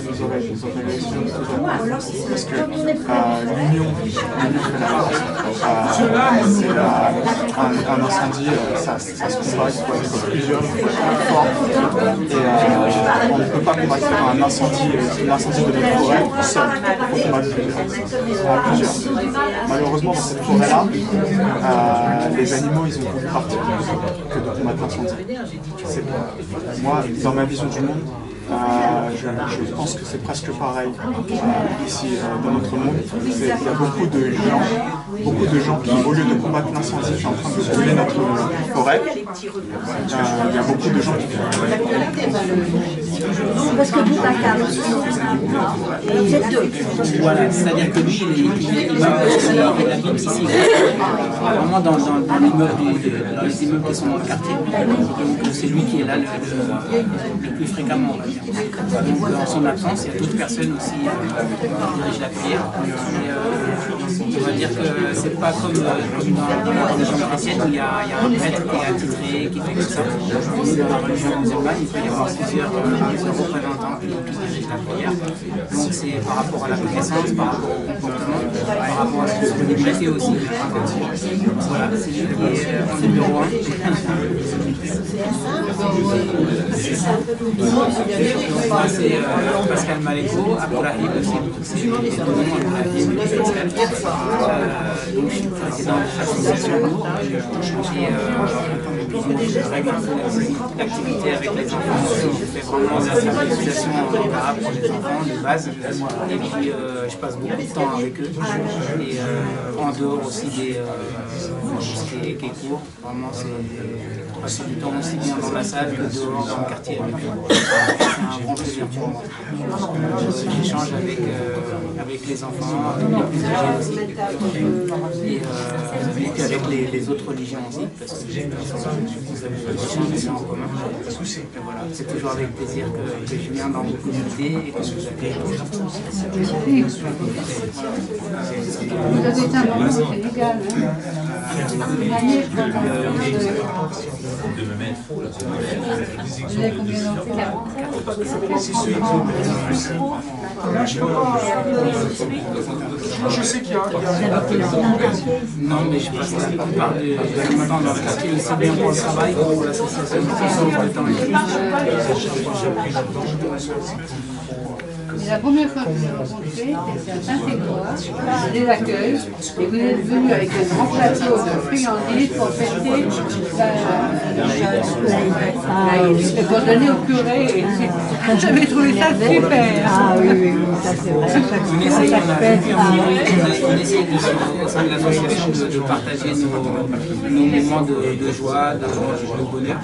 Ils auraient réussi. Parce que l'union fait la force. Un incendie, ça se combat, il faut être plusieurs, il faut être fort. Et on ne peut pas combattre un incendie de notre forêt seul. Il faut combattre plusieurs. Malheureusement, dans cette forêt-là, les animaux, ils ont beaucoup partir que de combattre l'incendie. Moi, dans ma vision du monde, je pense que c'est presque pareil ici dans notre monde. Il y a beaucoup de gens qui, au lieu de combattre l'incendie, sont en train de brûler notre forêt. Il y a beaucoup de gens qui parce que vous, vous êtes deux. Voilà, c'est-à-dire que lui, il habite ici, vraiment dans les immeubles qui sont dans le quartier. Donc c'est lui qui est là le plus fréquemment. Donc en son absence, il y a d'autres personnes aussi qui dirigent la prière. On va dire que c'est pas comme dans la religion chrétienne où il y a un prêtre qui est attitré, qui fait tout ça. Dans la religion musulmane, il peut y avoir plusieurs représentants qui dirigent la prière. Donc c'est par rapport à la connaissance, par rapport au comportement, par rapport à la disponibilité aussi. Voilà, c'est lui qui est en numéro 1. C'est Pascal Maléco, Abdoulahib aussi, c'est les deux noms, Abdoulahib et Pascal. Donc je suis président de l'association et je règle un peu l'activité avec les enfants. Je fais vraiment de la sensibilisation en arabe pour les enfants de base et puis je passe beaucoup de temps avec eux et en dehors aussi des cours. Vraiment c'est passer du temps aussi bien dans la salle que dehors dans le quartier avec eux. C'est un grand plaisir pour moi. J'échange avec les enfants, avec les plus âgés aussi et puis avec les autres religions aussi parce que vous avez des choses en commun. Et voilà, c'est toujours avec plaisir que je viens dans vos communautés et que je vous accueille. Vous avez été un moment légal, Je sais qu'il y a... Non, mais je pense que la plupart maintenant dans le quartier, c'est bien pour le travail que pour l'association de temps et C'est la première fois que vous avez rencontré, c'est à Saint-Écoire, des accueils, et vous êtes venu avec un grand plateau de friandises pour fêter et pour donner au curé. J'avais trouvé ça super. Ah oui, oui, ça c'est vrai. On essaye au sein de l'association de partager nos moments de joie, de bonheur.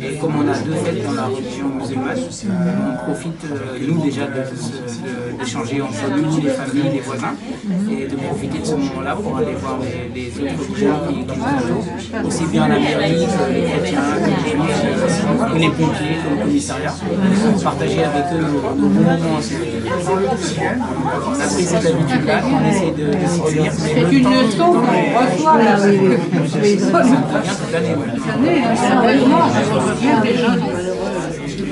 Et comme on a deux fêtes dans la religion musulmane, on profite, nous déjà, d'échanger entre nous, les familles, les voisins, et de profiter de ce moment-là pour aller voir les autres religions qui nous entourent, aussi bien la mairie que les chrétiens, que les pompiers, que le commissariat, pour partager avec eux nos bons moments ensemble. On a pris cette habitude-là, on essaie de s'y tenir. C'est une leçon qu'on reçoit là. Ça revient toute l'année. Cette année, sérieusement, on revient des gens qui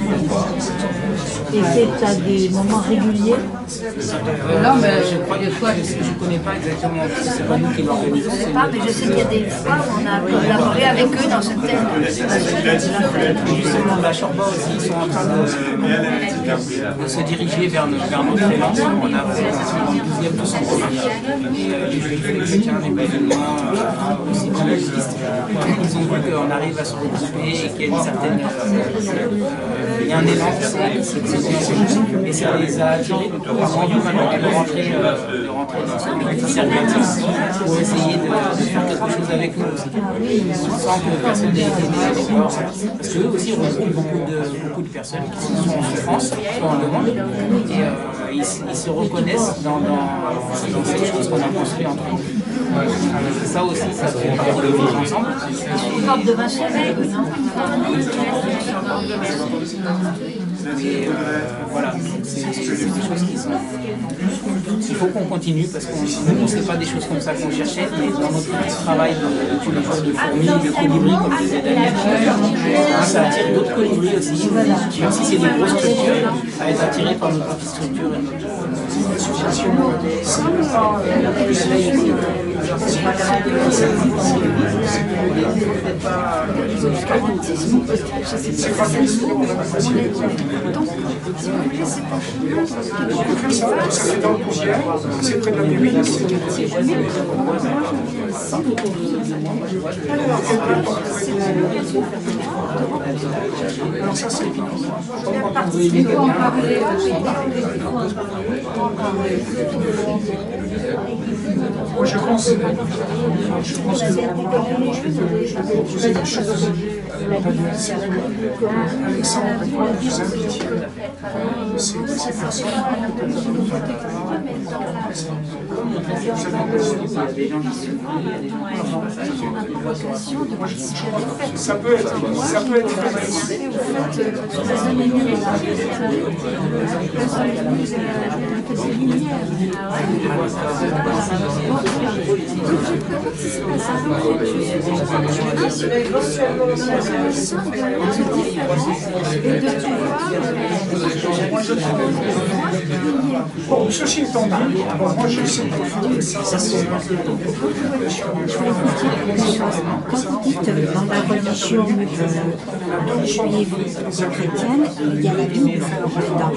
malheureusement. Et c'est à des moments réguliers? Non, mais je crois des fois, je ne connais pas exactement, c'est pas nous qui l'organisons. Je sais pas, mais je sais qu'il y a des fois où on a collaboré avec eux dans certaines Justement, la Chorba aussi, ils sont en train de se diriger vers notre élan. On a fait un 12e de son premier. Et les Juifs chrétiens, les musulmans, aussi comme les bouddhistes, ils ont vu qu'on arrive à se regrouper et qu'il y a une certaine. Il y a un élan, et ça les a attirés de tout. Par envie maintenant de rentrer dans ce petit cercle pour essayer de faire quelque chose avec nous aussi. Sans que personne n'ait été d'accord. Parce qu'eux aussi regroupent beaucoup de personnes qui sont en souffrance, soit en demande, et ils se reconnaissent dans ces choses qu'on a construites entre nous. Ça aussi, ça fait partie de vivre ensemble. Une forme de maçonnerie, non? Mais voilà, c'est des choses qui sont... Il faut qu'on continue parce qu'on ne sait pas des choses comme ça qu'on cherchait, mais dans notre petit travail de tous les jours de fourmis, de colibris, comme disait Daniel tout à l'heure, ça attire d'autres colibris aussi, même si c'est des grosses structures, à être attiré par nos petites structures et notre association. C'est dans le Poussière, c'est près de la mairie. Alors ça, c'est Il faut en parler. moi, je pense que je vais poser des choses. Alexandre, vous invitiez ces personnes. Ça peut être bon, ceci étant dit, moi je sais pas. Quand vous dites dans la religion juive ou chrétienne, il y a la Bible dedans.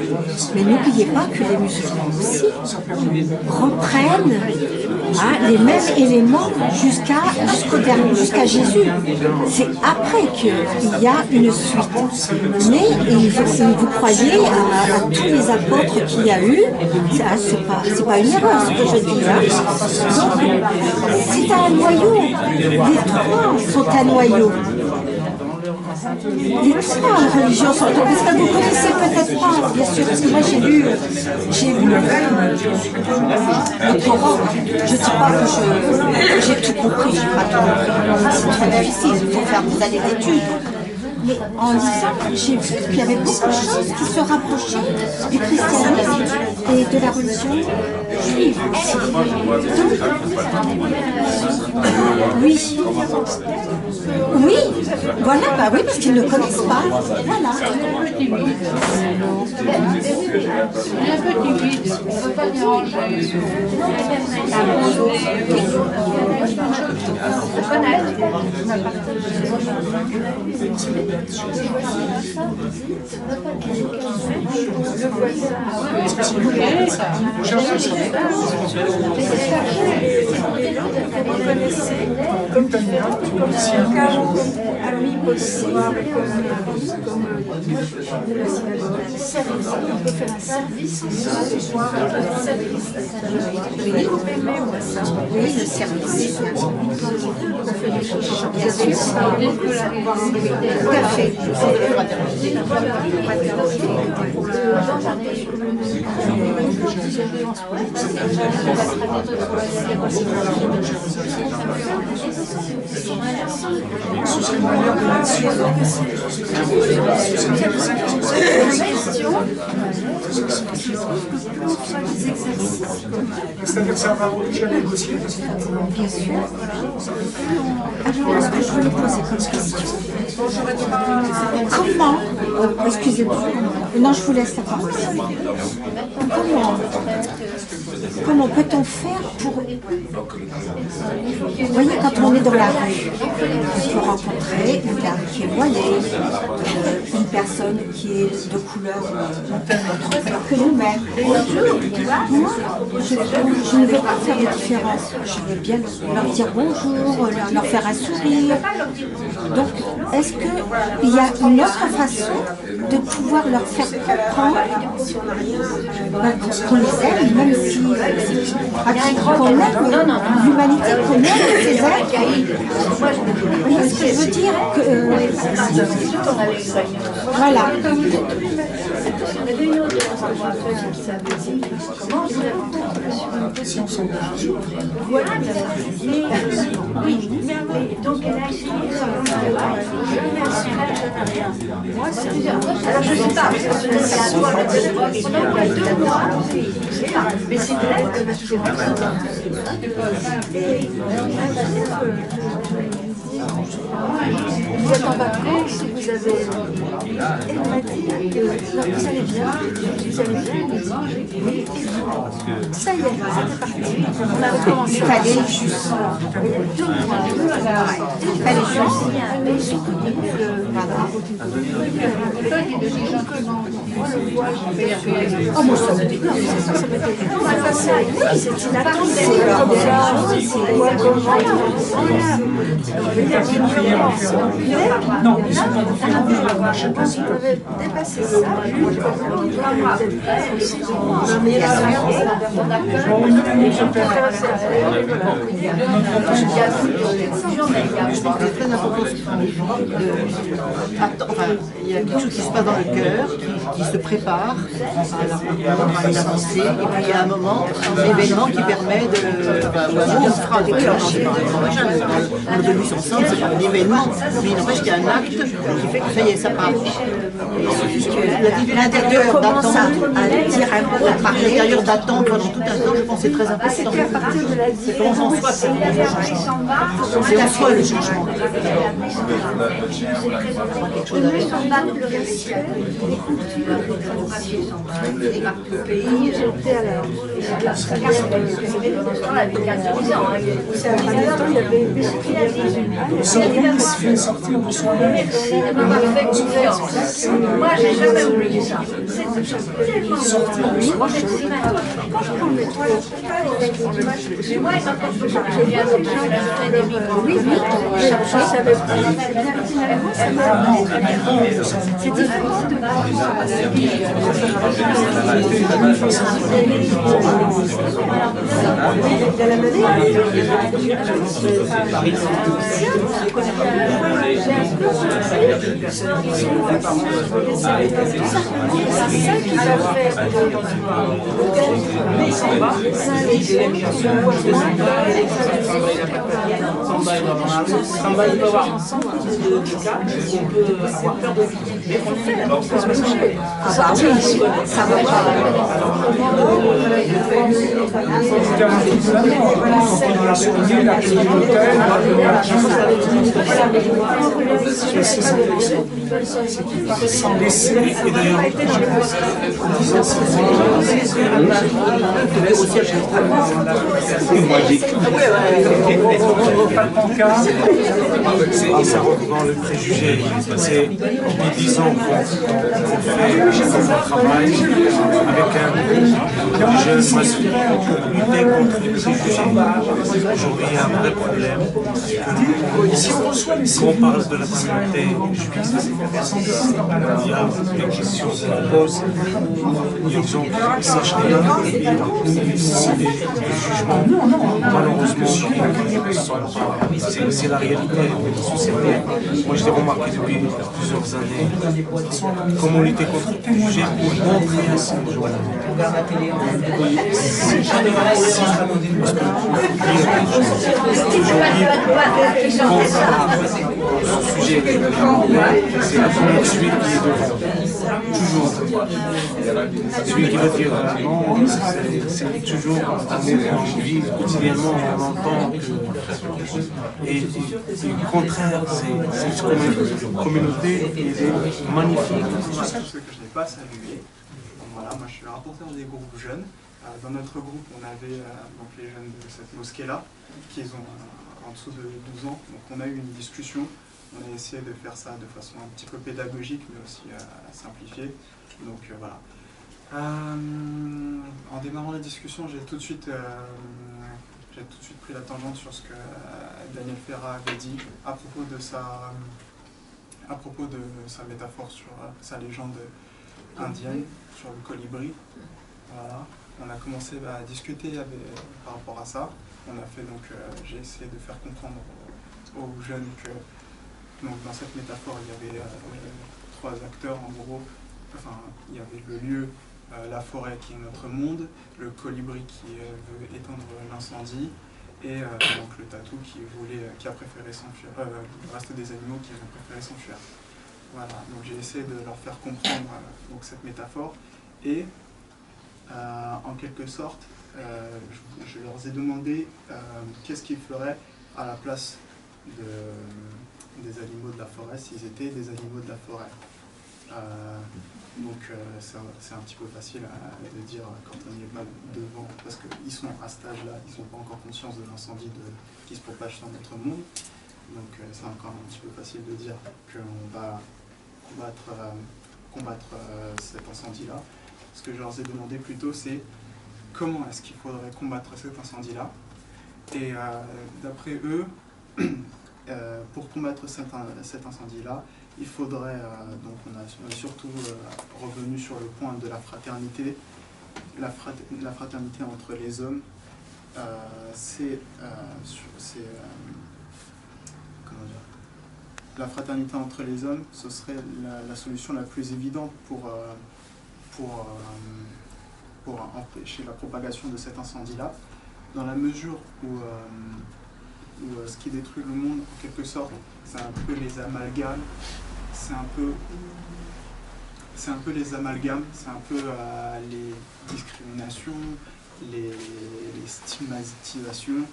Mais n'oubliez pas que les musulmans aussi reprennent les mêmes éléments jusqu'à Jésus. C'est après qu'il y a une suite. Mais vous croyez à tous les apôtres qu'il y a eu, c'est pas une erreur ce que je dis. Donc, c'est un noyau. Les trois sont un noyau. Les trois religions sont... Parce que vous connaissez peut-être pas, bien sûr, parce que moi j'ai lu le Coran. Je ne dis pas que j'ai tout compris, j'ai pas tout compris. C'est très difficile, il faut faire des années d'études. Mais en lisant, j'ai vu qu'il y avait beaucoup de choses qui se rapprochaient du christianisme et de la religion juive aussi. Oui, voilà, bah oui, parce qu'ils ne connaissent pas. Voilà. Il est un peu timide, on ne peut pas déranger. Comme Tania, si un cas ami possible, comme la synagogue, on peut faire un service ce soir, un service. Oui, le service. On fait des choses. Bien sûr. Tout à fait. Ce serait une manière de C'est-à-dire que ça va obliger à négocier. Bien sûr. Alors, ce que je voulais poser comme question, comment, excusez-moi, non, je vous laisse la parole. Comment peut-on faire pour... Vous voyez, quand on est dans la rue, on peut rencontrer une dame qui est voilée, une personne qui est de couleur que nous-mêmes. Moi, je ne veux pas faire de différence. Je veux bien leur dire bonjour, leur faire un sourire. Donc, est-ce qu'il y a une autre façon de pouvoir leur faire comprendre qu'on les aime, même si qu'on aime l'humanité, qu'on aime ces êtres? Vous voyez ce que je veux dire que, voilà. Voilà, oui, donc elle a essayé moi, alors je ne sais pas, c'est à toi, pendant 2 mois, mais c'est vrai que vous êtes en vacances, vous avez... Elle m'a dit que vous allez bien, vous allez bien, oui. Ça y est, c'était parti. On a recommencé. Il fallait juste 2 mois. Il fallait juste. Oh, moi, ça me dit non, ça me dit non. C'est inattendu. Non, ils sont pas je sais pas si dépasser ça. Il y a quelque chose qui se passe dans le cœur, qui se prépare à une avancée, et puis il y a un moment, un événement qui permet de... on fera déclencher dans le début ensemble, c'est pas un événement, mais il n'empêche qu'il y a un acte qui fait que ça y est, ça part. L'intérieur d'attente, l'intérieur d'attente pendant tout un temps, je pense que c'est très important. C'était à partir de la 10, c'est en soi, c'est en soi le changement. Le mieux s'en bat le respect, les cultures, les marques du pays. J'étais à la il se fait sortir de soi-même. Moi, j'ai jamais oublié ça. C'est tellement sortir de soi-même. Quand je prends le métro, mais moi, quand je viens de faire des micros, oui, ça savait pas. Finalement, ça m'a... C'est différent de la Samba, il peut avoir ensemble de cas qu'on peut avoir peur de vivre. Mais il faut le faire, il faut se bouger. Ah bah oui, ça va pas. Sans laisser, et d'ailleurs, et ça rentre dans le préjugé. C'est en disant qu'on fait un travail avec un jeune masculin pour lutter contre les préjugés. Aujourd'hui, il y a un vrai problème. Quand on parle de la communauté juive, il y a des questions qu'on pose, il y a des gens qui ne sachent rien, et c'est des jugements malheureusement c'est la réalité de la société. Moi je l'ai remarqué depuis plusieurs années, comment lutter contre les préjugés pour montrer à ces gens-là. Ce sujet, c'est la première suite qui est devant. Toujours. Celui qui va dire non, c'est toujours un vie quotidiennement, on entend que. Et le contraire, c'est une communauté qui est magnifique. Ceux que je n'ai pas salués. Voilà, moi je suis le rapporteur des groupes jeunes. Dans notre groupe, on avait donc les jeunes de cette mosquée-là, qui ont en dessous de 12 ans. Donc on a eu une discussion. On a essayé de faire ça de façon un petit peu pédagogique, mais aussi simplifiée. Donc voilà. En démarrant la discussion, j'ai tout de suite pris la tangente sur ce que Daniel Ferrat avait dit à propos de sa métaphore sur sa légende indienne, sur le colibri. Voilà. On a commencé à discuter par rapport à ça. J'ai essayé de faire comprendre aux jeunes que donc, dans cette métaphore, il y avait 3 acteurs en gros. Enfin, il y avait le lieu, la forêt qui est notre monde, le colibri qui veut éteindre l'incendie, et donc le tatou qui a préféré s'enfuir, le reste des animaux qui ont préféré s'enfuir. Voilà, donc j'ai essayé de leur faire comprendre donc, cette métaphore, et en quelque sorte, je leur ai demandé qu'est-ce qu'ils feraient à la place des animaux de la forêt s'ils étaient des animaux de la forêt. C'est un petit peu facile de dire quand on n'y est pas devant, parce qu'ils sont à cet âge-là, ils n'ont pas encore conscience de l'incendie qui se propage sur notre monde. Donc c'est encore un petit peu facile de dire qu'on va combattre cet incendie-là. Ce que je leur ai demandé plutôt, c'est comment est-ce qu'il faudrait combattre cet incendie-là. Et d'après eux, pour combattre cet incendie-là, il faudrait, donc on est surtout revenu sur le point de la fraternité. La fraternité entre les hommes, comment dire, la fraternité entre les hommes, ce serait la solution la plus évidente pour empêcher la propagation de cet incendie-là, dans la mesure où ce qui détruit le monde, en quelque sorte, c'est un peu les amalgames, c'est un peu les amalgames, c'est un peu les discriminations, les stigmatisations,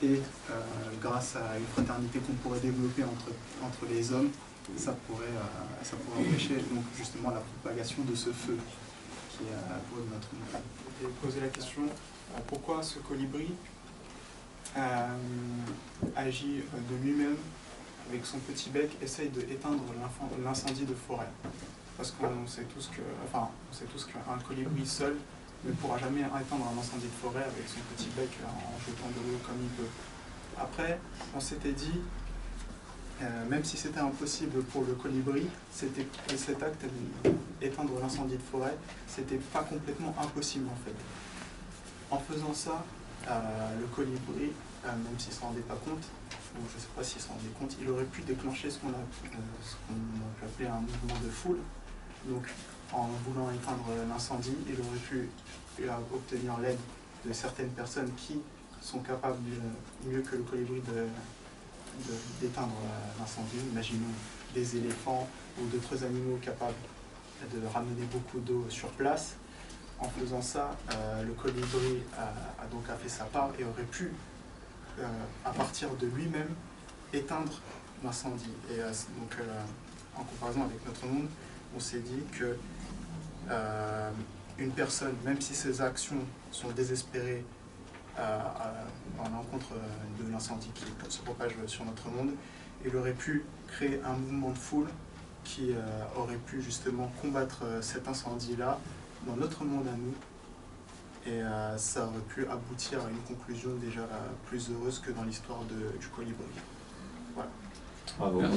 et grâce à une fraternité qu'on pourrait développer entre les hommes, ça pourrait empêcher donc justement la propagation de ce feu qui est pour notre monde. J'ai posé la question, pourquoi ce colibri agit de lui-même avec son petit bec, essaye d'éteindre l'incendie de forêt. Parce qu'on sait tous qu'un colibri seul ne pourra jamais éteindre un incendie de forêt avec son petit bec en jetant de l'eau comme il peut. Après, on s'était dit, même si c'était impossible pour le colibri, cet acte d'éteindre l'incendie de forêt, c'était pas complètement impossible en fait. En faisant ça, le colibri, même s'il ne s'en rendait pas compte, ou je ne sais pas s'il s'en rendait compte, il aurait pu déclencher ce qu'on peut appeler un mouvement de foule. Donc, en voulant éteindre l'incendie, il aurait pu obtenir l'aide de certaines personnes qui sont capables, mieux que le colibri, d'éteindre l'incendie. Imaginons des éléphants ou d'autres animaux capables de ramener beaucoup d'eau sur place. En faisant ça, le colibri a donc fait sa part et aurait pu, à partir de lui-même, éteindre l'incendie. Et donc, en comparaison avec notre monde, on s'est dit que une personne, même si ses actions sont désespérées en l'encontre de l'incendie qui se propage sur notre monde, il aurait pu créer un mouvement de foule qui aurait pu justement combattre cet incendie-là dans notre monde à nous, et ça aurait pu aboutir à une conclusion déjà plus heureuse que dans l'histoire du colibri. Voilà. Bravo. On n'est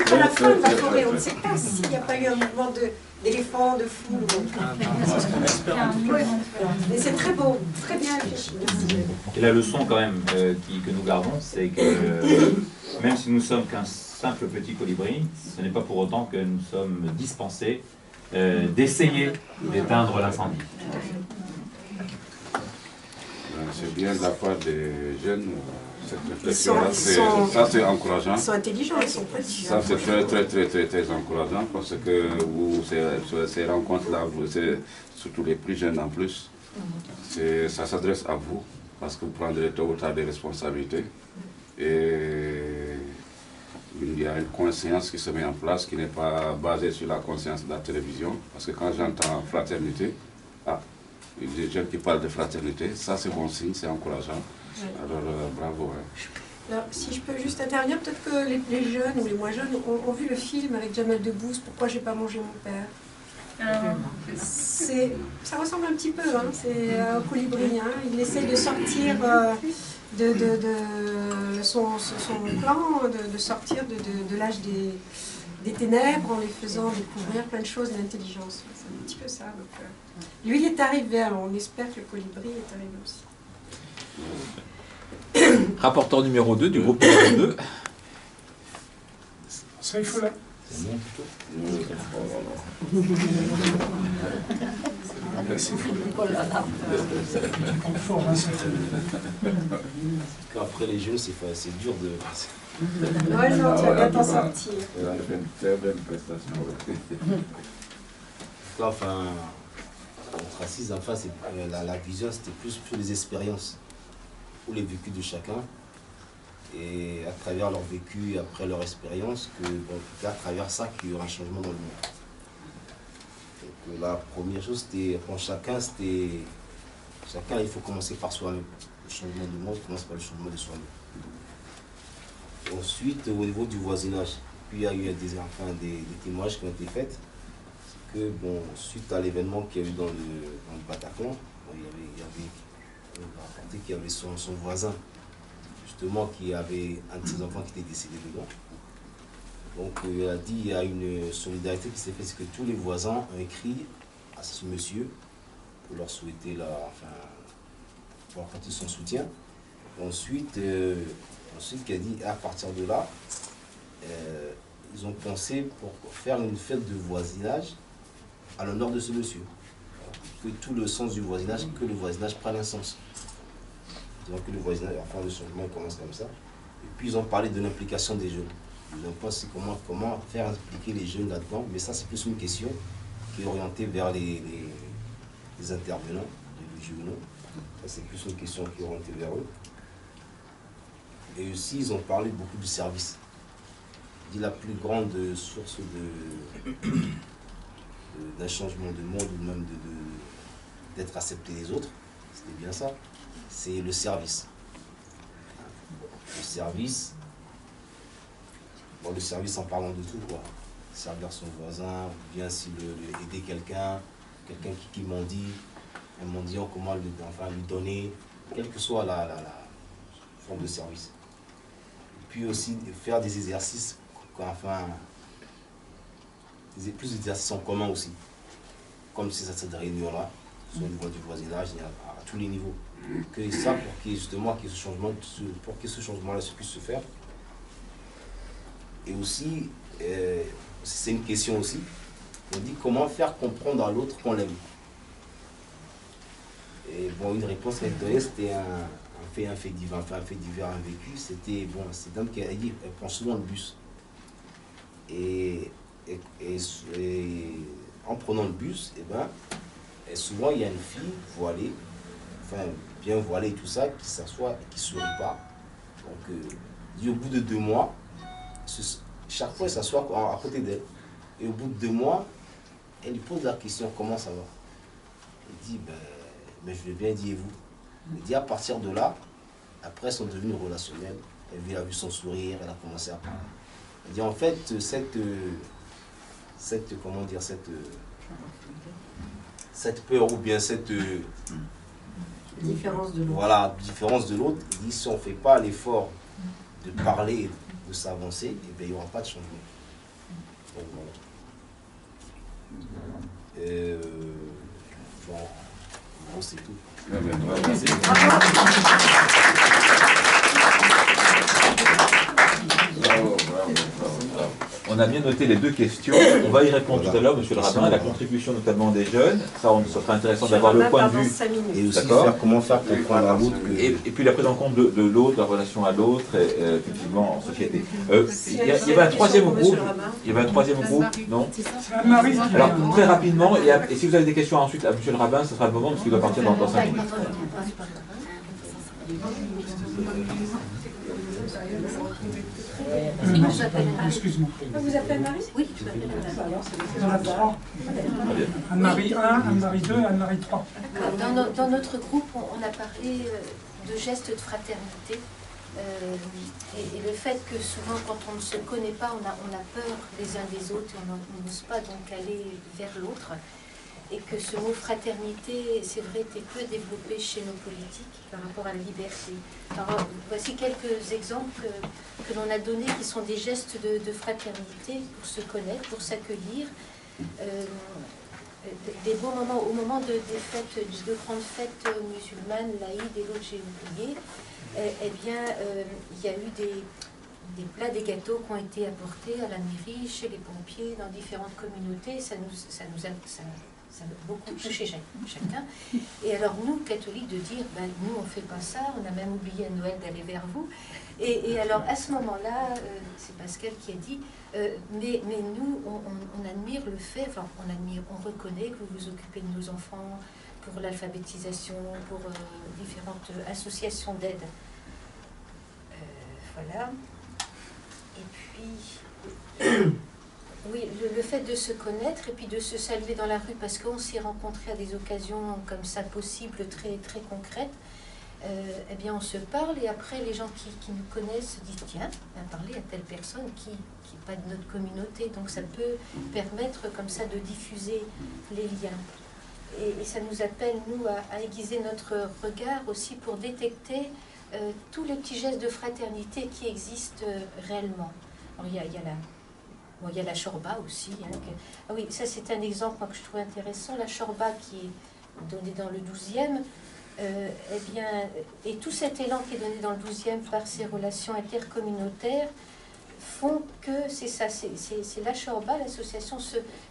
pas la fin de la forêt, on ne sait pas s'il n'y a pas eu un mouvement d'éléphants, de foules. C'est ce qu'on espère en tout cas. Mais c'est très beau, très bien réfléchi. Et la leçon quand même que nous gardons, c'est que même si nous sommes qu'un simple petit colibri, ce n'est pas pour autant que nous sommes dispensés d'essayer d'éteindre l'incendie. c'est bien de la part des jeunes, cette réflexion-là, ça c'est encourageant. Ils sont intelligents, ils sont petits. Ça c'est très encourageant parce que ces rencontres-là, surtout les plus jeunes en plus, ça s'adresse à vous parce que vous prendrez tôt ou tard des responsabilités. Et il y a une conscience qui se met en place qui n'est pas basée sur la conscience de la télévision. Parce que quand j'entends fraternité, des jeunes qui parlent de fraternité, ça c'est bon signe, c'est encourageant. Alors bravo. Alors, si je peux juste intervenir, peut-être que les jeunes ou les moins jeunes ont vu le film avec Jamel Debbouze, Pourquoi j'ai pas mangé mon père. Ça ressemble un petit peu, hein, c'est au Colibri. Hein. Il essaie de sortir de son plan, de sortir de l'âge des ténèbres en les faisant découvrir plein de choses de l'intelligence. C'est un petit peu ça. Donc, lui, il est arrivé, alors on espère que le Colibri est arrivé aussi. Rapporteur numéro 2 du groupe numéro 2. Ça, il faut là. C'est bon plutôt. Après les jeunes, c'est dur de... Ouais, non, tu vas bien t'en sortir. C'est une très belle prestation. Enfin, notre assise, enfin, la vision, c'était plus sur les expériences ou les vécus de chacun. Et à travers leur vécu et après leur expérience, à travers ça qu'il y aura un changement dans le monde. Donc, la première chose, c'était pour chacun, il faut commencer par soi-même. Le changement du monde commence par le changement de soi-même. Ensuite, au niveau du voisinage, puis il y a eu des témoignages qui ont été faits. C'est que, suite à l'événement qu'il y a eu dans le Bataclan, il y avait son voisin, justement, qui avait un de ses enfants qui était décédé dedans. Donc il a dit il y a une solidarité qui s'est faite, c'est que tous les voisins ont écrit à ce monsieur pour leur souhaiter pour apporter son soutien. Ensuite, il a dit à partir de là, ils ont pensé pour faire une fête de voisinage à l'honneur de ce monsieur. Que tout le sens du voisinage, que le voisinage prenne un sens. Donc le voisinage, enfin le changement commence comme ça. Et puis ils ont parlé de l'implication des jeunes. Ils ont pensé comment faire impliquer les jeunes là-dedans, mais ça c'est plus une question qui est orientée vers les intervenants, les jeunes. Ça c'est plus une question qui est orientée vers eux. Et aussi ils ont parlé beaucoup du service. Il dit la plus grande source d'un changement de monde ou même d'être accepté des autres, c'était bien ça. C'est le service. Le service en parlant de tout, quoi. Servir son voisin, bien aider quelqu'un qui mendie, un mendiant, comment lui donner, quelle que soit la forme de service. Et puis aussi faire des exercices, plus d'exercices en commun aussi. Comme c'est cette réunion-là, soit au niveau du voisinage, à tous les niveaux. Que ça, pour que ce changement-là puisse se faire. Et aussi, c'est une question aussi, on dit comment faire comprendre à l'autre qu'on l'aime. Et une réponse qu'elle donnait, c'était un fait divers, un vécu, c'était, c'est dame qui a dit, elle prend souvent le bus. Et en prenant le bus, et souvent il y a une fille voilée, bien voilée et tout ça, qui s'assoit et qui ne sourit pas. Donc, au bout de 2 mois, chaque fois elle s'assoit à côté d'elle. Et au bout de 2 mois, elle lui pose la question, comment ça va? Elle dit, mais je vais bien, dit, et vous? Elle dit, à partir de là, après elles sont devenues relationnelles, elle a vu son sourire, elle a commencé à parler. Elle dit, en fait, cette peur ou bien cette différence de l'autre. Voilà, différence de l'autre, il dit si on ne fait pas l'effort de parler, de s'avancer, il n'y aura pas de changement. Donc, voilà. C'est tout. on a bien noté les deux questions. On va y répondre tout à l'heure, monsieur le rabbin, la contribution notamment des jeunes. Ça sera intéressant d'avoir le point de vue. Et aussi comment faire pour prendre en route. Et puis la prise en compte de l'autre, la relation à l'autre, effectivement, en société. Il y avait un troisième groupe. Il y avait un troisième groupe, non? Alors, très rapidement, et si vous avez des questions ensuite à monsieur le rabbin, ce sera le moment parce qu'il doit partir dans 5 minutes. Excuse-moi. Vous appelez Marie? Oui, je m'appelle Marie. Il y en a 3. Anne-Marie 1, Anne-Marie 2, Anne-Marie 3. Dans notre groupe, on a parlé de gestes de fraternité. Et le fait que souvent, quand on ne se connaît pas, on a peur les uns des autres et on n'ose pas donc aller vers l'autre. Et que ce mot fraternité, c'est vrai, était peu développé chez nos politiques par rapport à la liberté. Alors, voici quelques exemples que l'on a donnés qui sont des gestes de fraternité pour se connaître, pour s'accueillir. Des beaux moments, au moment des fêtes, de grandes fêtes musulmanes, l'Aïd et l'autre, j'ai oublié, eh bien, il y a eu des plats, des gâteaux qui ont été apportés à la mairie, chez les pompiers, dans différentes communautés. Ça a beaucoup touché chacun. Et alors nous, catholiques, de dire, ben, nous on ne fait pas ça, on a même oublié à Noël d'aller vers vous. Et alors à ce moment-là, c'est Pascal qui a dit, mais nous, on admire le fait, enfin on reconnaît que vous vous occupez de nos enfants pour l'alphabétisation, pour différentes associations d'aide. Voilà. Et puis... Oui, le fait de se connaître et puis de se saluer dans la rue parce qu'on s'est rencontrés à des occasions comme ça possibles, très, très concrètes, eh bien on se parle et après les gens qui nous connaissent se disent tiens, on a parlé à telle personne qui n'est pas de notre communauté, donc ça peut permettre comme ça de diffuser les liens. Et ça nous appelle, nous, à aiguiser notre regard aussi pour détecter tous les petits gestes de fraternité qui existent réellement. Alors, il y a la Chorba aussi. Ah oui, ça c'est un exemple moi, que je trouve intéressant. La Chorba qui est donnée dans le 12e, eh bien, et tout cet élan qui est donné dans le 12e par ces relations intercommunautaires font que c'est ça, c'est la Chorba, l'association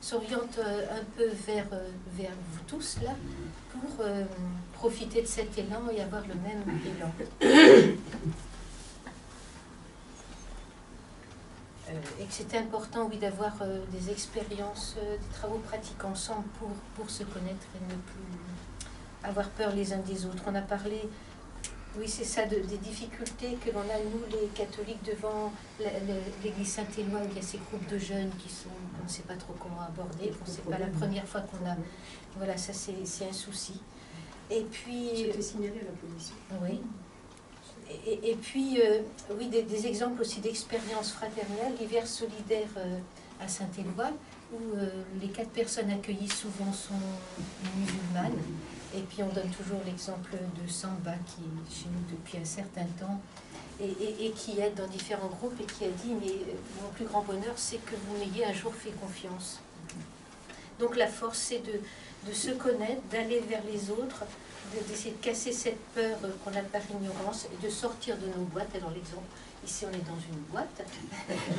s'oriente un peu vers vous tous là, pour profiter de cet élan et avoir le même élan. Et que c'était important, oui, d'avoir des expériences, des travaux pratiques ensemble pour se connaître et ne plus avoir peur les uns des autres. On a parlé, oui, c'est ça, des difficultés que l'on a, nous, les catholiques, devant l'église Saint-Éloi, où il y a ces groupes de jeunes qu'on ne sait pas trop comment aborder. C'est pas la première fois qu'on a... Voilà, ça, c'est un souci. Et puis... C'était signalé à la police. Oui. Et puis, oui, des exemples aussi d'expériences fraternelles, l'hiver solidaire à Saint-Éloi, où les 4 personnes accueillies souvent sont musulmanes. Et puis on donne toujours l'exemple de Samba, qui est chez nous depuis un certain temps, et qui aide dans différents groupes, et qui a dit, mais mon plus grand bonheur, c'est que vous m'ayez un jour fait confiance. Donc la force, c'est de se connaître, d'aller vers les autres, d'essayer de casser cette peur qu'on a par ignorance et de sortir de nos boîtes. Alors l'exemple, ici on est dans une boîte,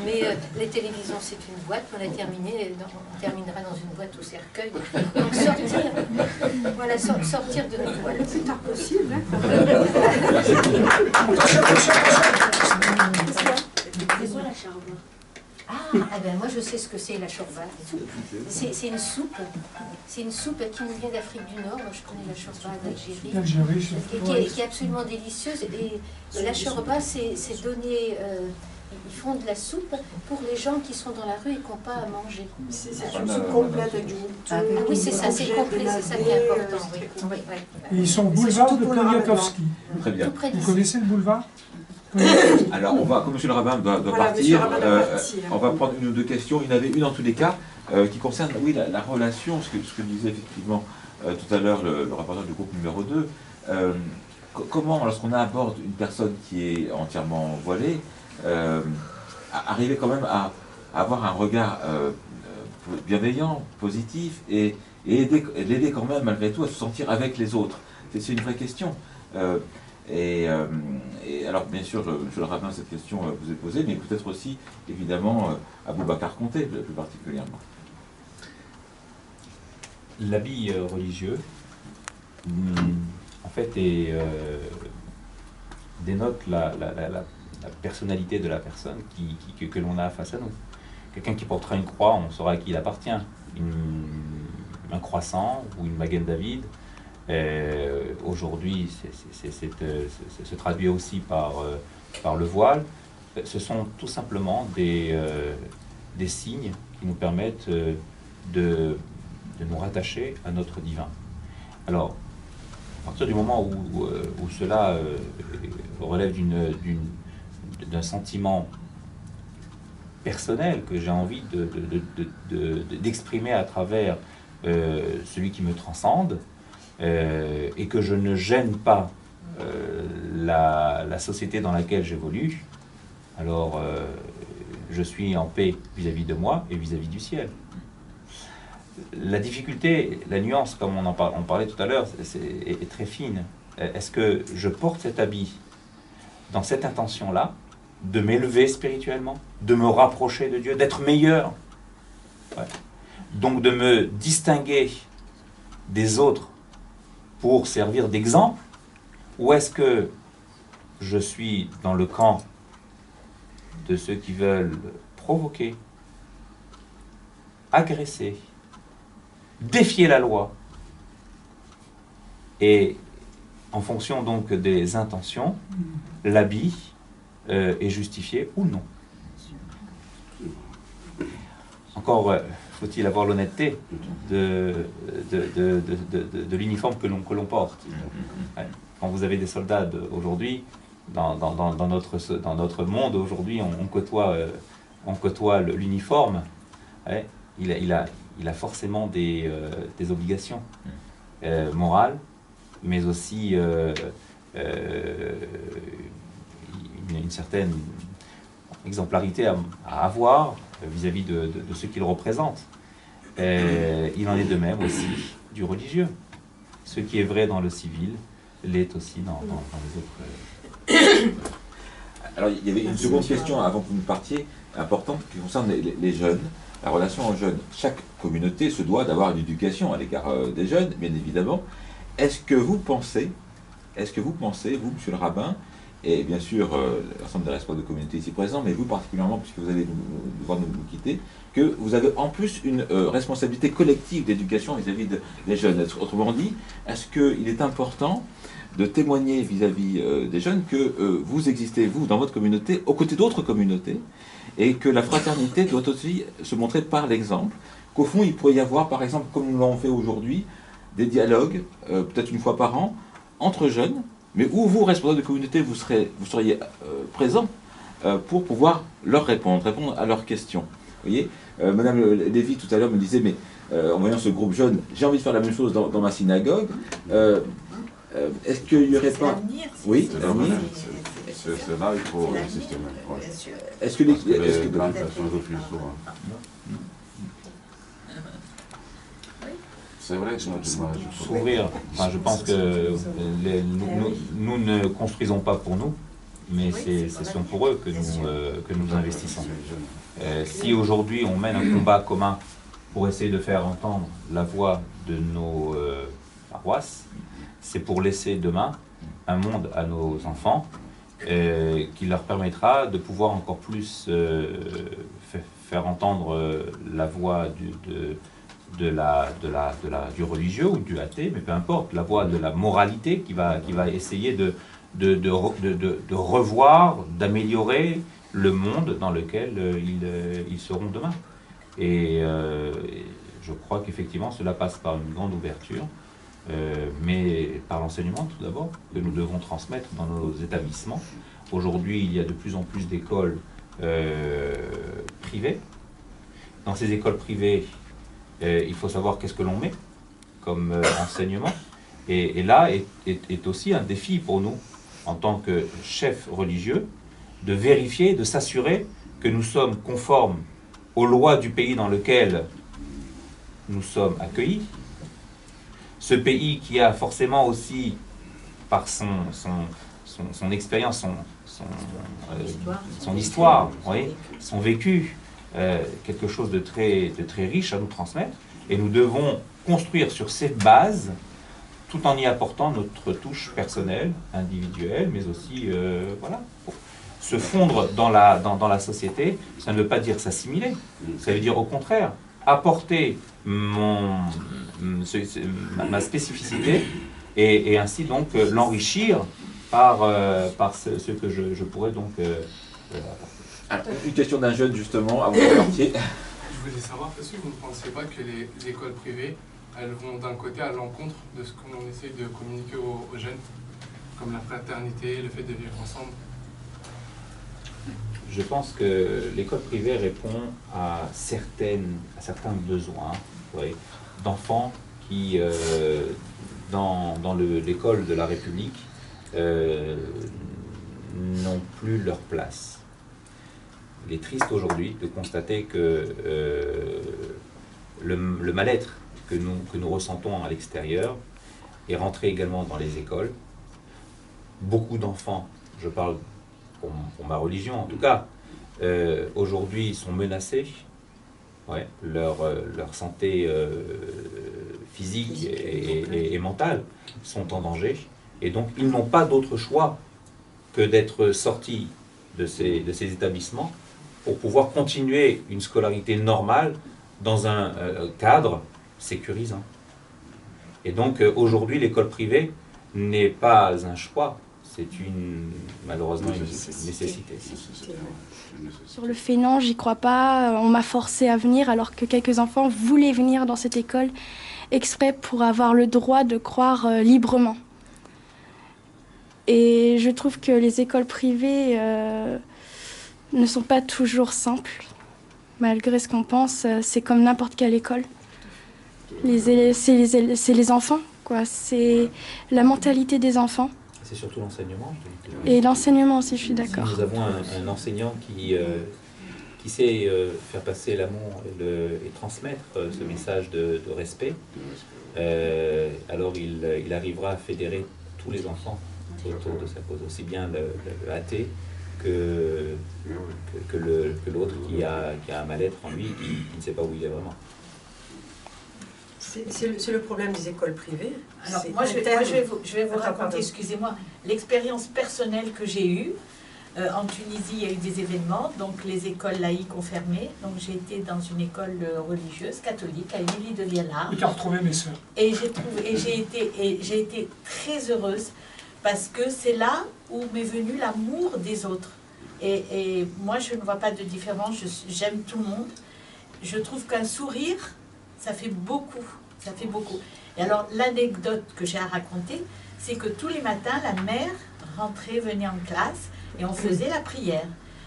mais les télévisions c'est une boîte, on terminera dans une boîte au cercueil. Donc sortir, voilà, sortir de nos boîtes. C'est impossible, hein. C'est quoi la charbe? Ah ben moi je sais ce que c'est la chorba. C'est une soupe. C'est une soupe qui nous vient d'Afrique du Nord. Moi je connais la chorba d'Algérie, qui est absolument délicieuse. Et la chorba, c'est donné. Ils font de la soupe pour les gens qui sont dans la rue et qui n'ont pas à manger. C'est une soupe complète avec du oui, c'est ça, c'est complet, c'est ça qui est important. Oui. Oui, oui. Et ils sont au boulevard de Poniatowski. Très bien. Vous connaissez le boulevard? Alors, on va, comme M. le rabbin doit partir, on va prendre une ou deux questions. Il y en avait une en tous les cas qui concerne, oui, la relation, ce que disait effectivement tout à l'heure le rapporteur du groupe numéro 2. Comment, lorsqu'on aborde une personne qui est entièrement voilée, arriver quand même à avoir un regard bienveillant, positif, et l'aider quand même, malgré tout, à se sentir avec les autres. C'est une vraie question. Et Et alors, bien sûr, je le rappelle, cette question vous est posée, mais peut-être aussi, évidemment, à Boubacar Conté, plus particulièrement. L'habit religieux, en fait, dénote la personnalité de la personne que l'on a face à nous. Quelqu'un qui portera une croix, on saura à qui il appartient. Un croissant ou une Magen David, aujourd'hui, se traduit aussi par le voile. Ce sont tout simplement des signes qui nous permettent de nous rattacher à notre divin. Alors, à partir du moment où cela relève d'un sentiment personnel que j'ai envie d'exprimer à travers celui qui me transcende, et que je ne gêne pas la société dans laquelle j'évolue, alors je suis en paix vis-à-vis de moi et vis-à-vis du ciel. La difficulté, la nuance, comme on parlait tout à l'heure, est très fine. Est-ce que je porte cet habit dans cette intention-là, de m'élever spirituellement, de me rapprocher de Dieu, d'être meilleur, donc de me distinguer des autres pour servir d'exemple, ou est-ce que je suis dans le camp de ceux qui veulent provoquer, agresser, défier la loi, et en fonction donc des intentions, l'habit est justifié ou non. Encore faut-il avoir l'honnêteté de l'uniforme que l'on porte. Quand vous avez des soldats aujourd'hui, dans notre monde aujourd'hui, on côtoie l'uniforme, il a forcément des obligations morales, mais aussi une certaine exemplarité à avoir vis-à-vis de ceux qu'il représente. Il en est de même aussi du religieux. Ce qui est vrai dans le civil l'est aussi dans les autres. Alors, il y avait une seconde question avant que vous ne partiez, importante, qui concerne les jeunes, la relation aux jeunes. Chaque communauté se doit d'avoir une éducation à l'égard des jeunes, bien évidemment. Est-ce que vous pensez, vous, monsieur le rabbin, et bien sûr l'ensemble des responsables de communauté ici présents, mais vous particulièrement, puisque vous allez devoir nous quitter, que vous avez en plus une responsabilité collective d'éducation vis-à-vis des jeunes. Autrement dit, est-ce qu'il est important de témoigner vis-à-vis des jeunes que vous existez, vous, dans votre communauté, aux côtés d'autres communautés, et que la fraternité doit aussi se montrer par l'exemple, qu'au fond, il pourrait y avoir, par exemple, comme nous l'avons fait aujourd'hui, des dialogues, peut-être une fois par an, entre jeunes, mais où vous, responsables de communauté, vous seriez présents pour pouvoir leur répondre à leurs questions. Vous voyez, Madame Lévy, tout à l'heure, me disait, mais en voyant ce groupe jeune, j'ai envie de faire la même chose dans ma synagogue. Est-ce qu'il n'y aurait pas... Oui, l'avenir. C'est là il faut insister. Est-ce que les grandes personnes refusent souvent. C'est vrai que s'ouvrir. Enfin, je pense que nous ne construisons pas pour nous, mais ce sont pour eux que nous investissons. Si aujourd'hui on mène un combat commun pour essayer de faire entendre la voix de nos paroisses, c'est pour laisser demain un monde à nos enfants qui leur permettra de pouvoir encore plus faire entendre la voix du religieux ou du athée, mais peu importe, la voix de la moralité qui va essayer de revoir, d'améliorer le monde dans lequel ils seront demain. Et je crois qu'effectivement cela passe par une grande ouverture, mais par l'enseignement tout d'abord, que nous devons transmettre dans nos établissements. Aujourd'hui, il y a de plus en plus d'écoles privées. Dans ces écoles privées, il faut savoir qu'est-ce que l'on met comme enseignement. Et là est aussi un défi pour nous, en tant que chefs religieux, de vérifier, de s'assurer que nous sommes conformes aux lois du pays dans lequel nous sommes accueillis. Ce pays qui a forcément aussi, par son expérience, son histoire, oui, son vécu, quelque chose de très riche à nous transmettre. Et nous devons construire sur cette base, tout en y apportant notre touche personnelle, individuelle, mais aussi, voilà, pour se fondre dans la société. Ça ne veut pas dire s'assimiler, ça veut dire au contraire, apporter ma spécificité et ainsi donc l'enrichir par ce que je pourrais donc apporter. Une question d'un jeune justement, avant de partir. Je voulais savoir, est-ce que vous ne pensez pas que les écoles privées, elles vont d'un côté à l'encontre de ce qu'on essaye de communiquer aux jeunes, comme la fraternité, le fait de vivre ensemble? Je pense que l'école privée répond à certains besoins, oui, d'enfants qui, dans l'école de la République, n'ont plus leur place. Il est triste aujourd'hui de constater que le mal-être que nous ressentons à l'extérieur est rentré également dans les écoles. Beaucoup d'enfants, je parle pour ma religion en tout cas, aujourd'hui sont menacés. Ouais, leur santé physique et mentale sont en danger. Et donc ils n'ont pas d'autre choix que d'être sortis de ces établissements pour pouvoir continuer une scolarité normale dans un cadre sécurisant. Et donc aujourd'hui l'école privée n'est pas un choix, c'est malheureusement une nécessité. Sur le fait non, j'y crois pas. On m'a forcé à venir alors que quelques enfants voulaient venir dans cette école exprès pour avoir le droit de croire librement. Et je trouve que les écoles privées ne sont pas toujours simples. Malgré ce qu'on pense, c'est comme n'importe quelle école. C'est les enfants, quoi. C'est la mentalité des enfants. C'est surtout l'enseignement. Et l'enseignement aussi, je suis d'accord. Nous avons un enseignant qui sait faire passer l'amour et transmettre ce message de respect. Alors il arrivera à fédérer tous les enfants autour de sa cause, aussi bien le athée que l'autre qui a un mal-être en lui, qui ne sait pas où il est vraiment. C'est le problème des écoles privées. Alors, moi, je vais vous raconter, excusez-moi, l'expérience personnelle que j'ai eue. En Tunisie, il y a eu des événements, donc les écoles laïques ont fermé. Donc j'ai été dans une école religieuse, catholique, à Émilie de Liala. Et tu as retrouvé mes sœurs. Et j'ai été très heureuse, parce que c'est là où m'est venu l'amour des autres. Et moi, je ne vois pas de différence, j'aime tout le monde. Je trouve qu'un sourire, ça fait beaucoup. Ça fait beaucoup. Et alors, l'anecdote que j'ai à raconter, c'est que tous les matins, la mère rentrait, venait en classe, et on faisait la prière.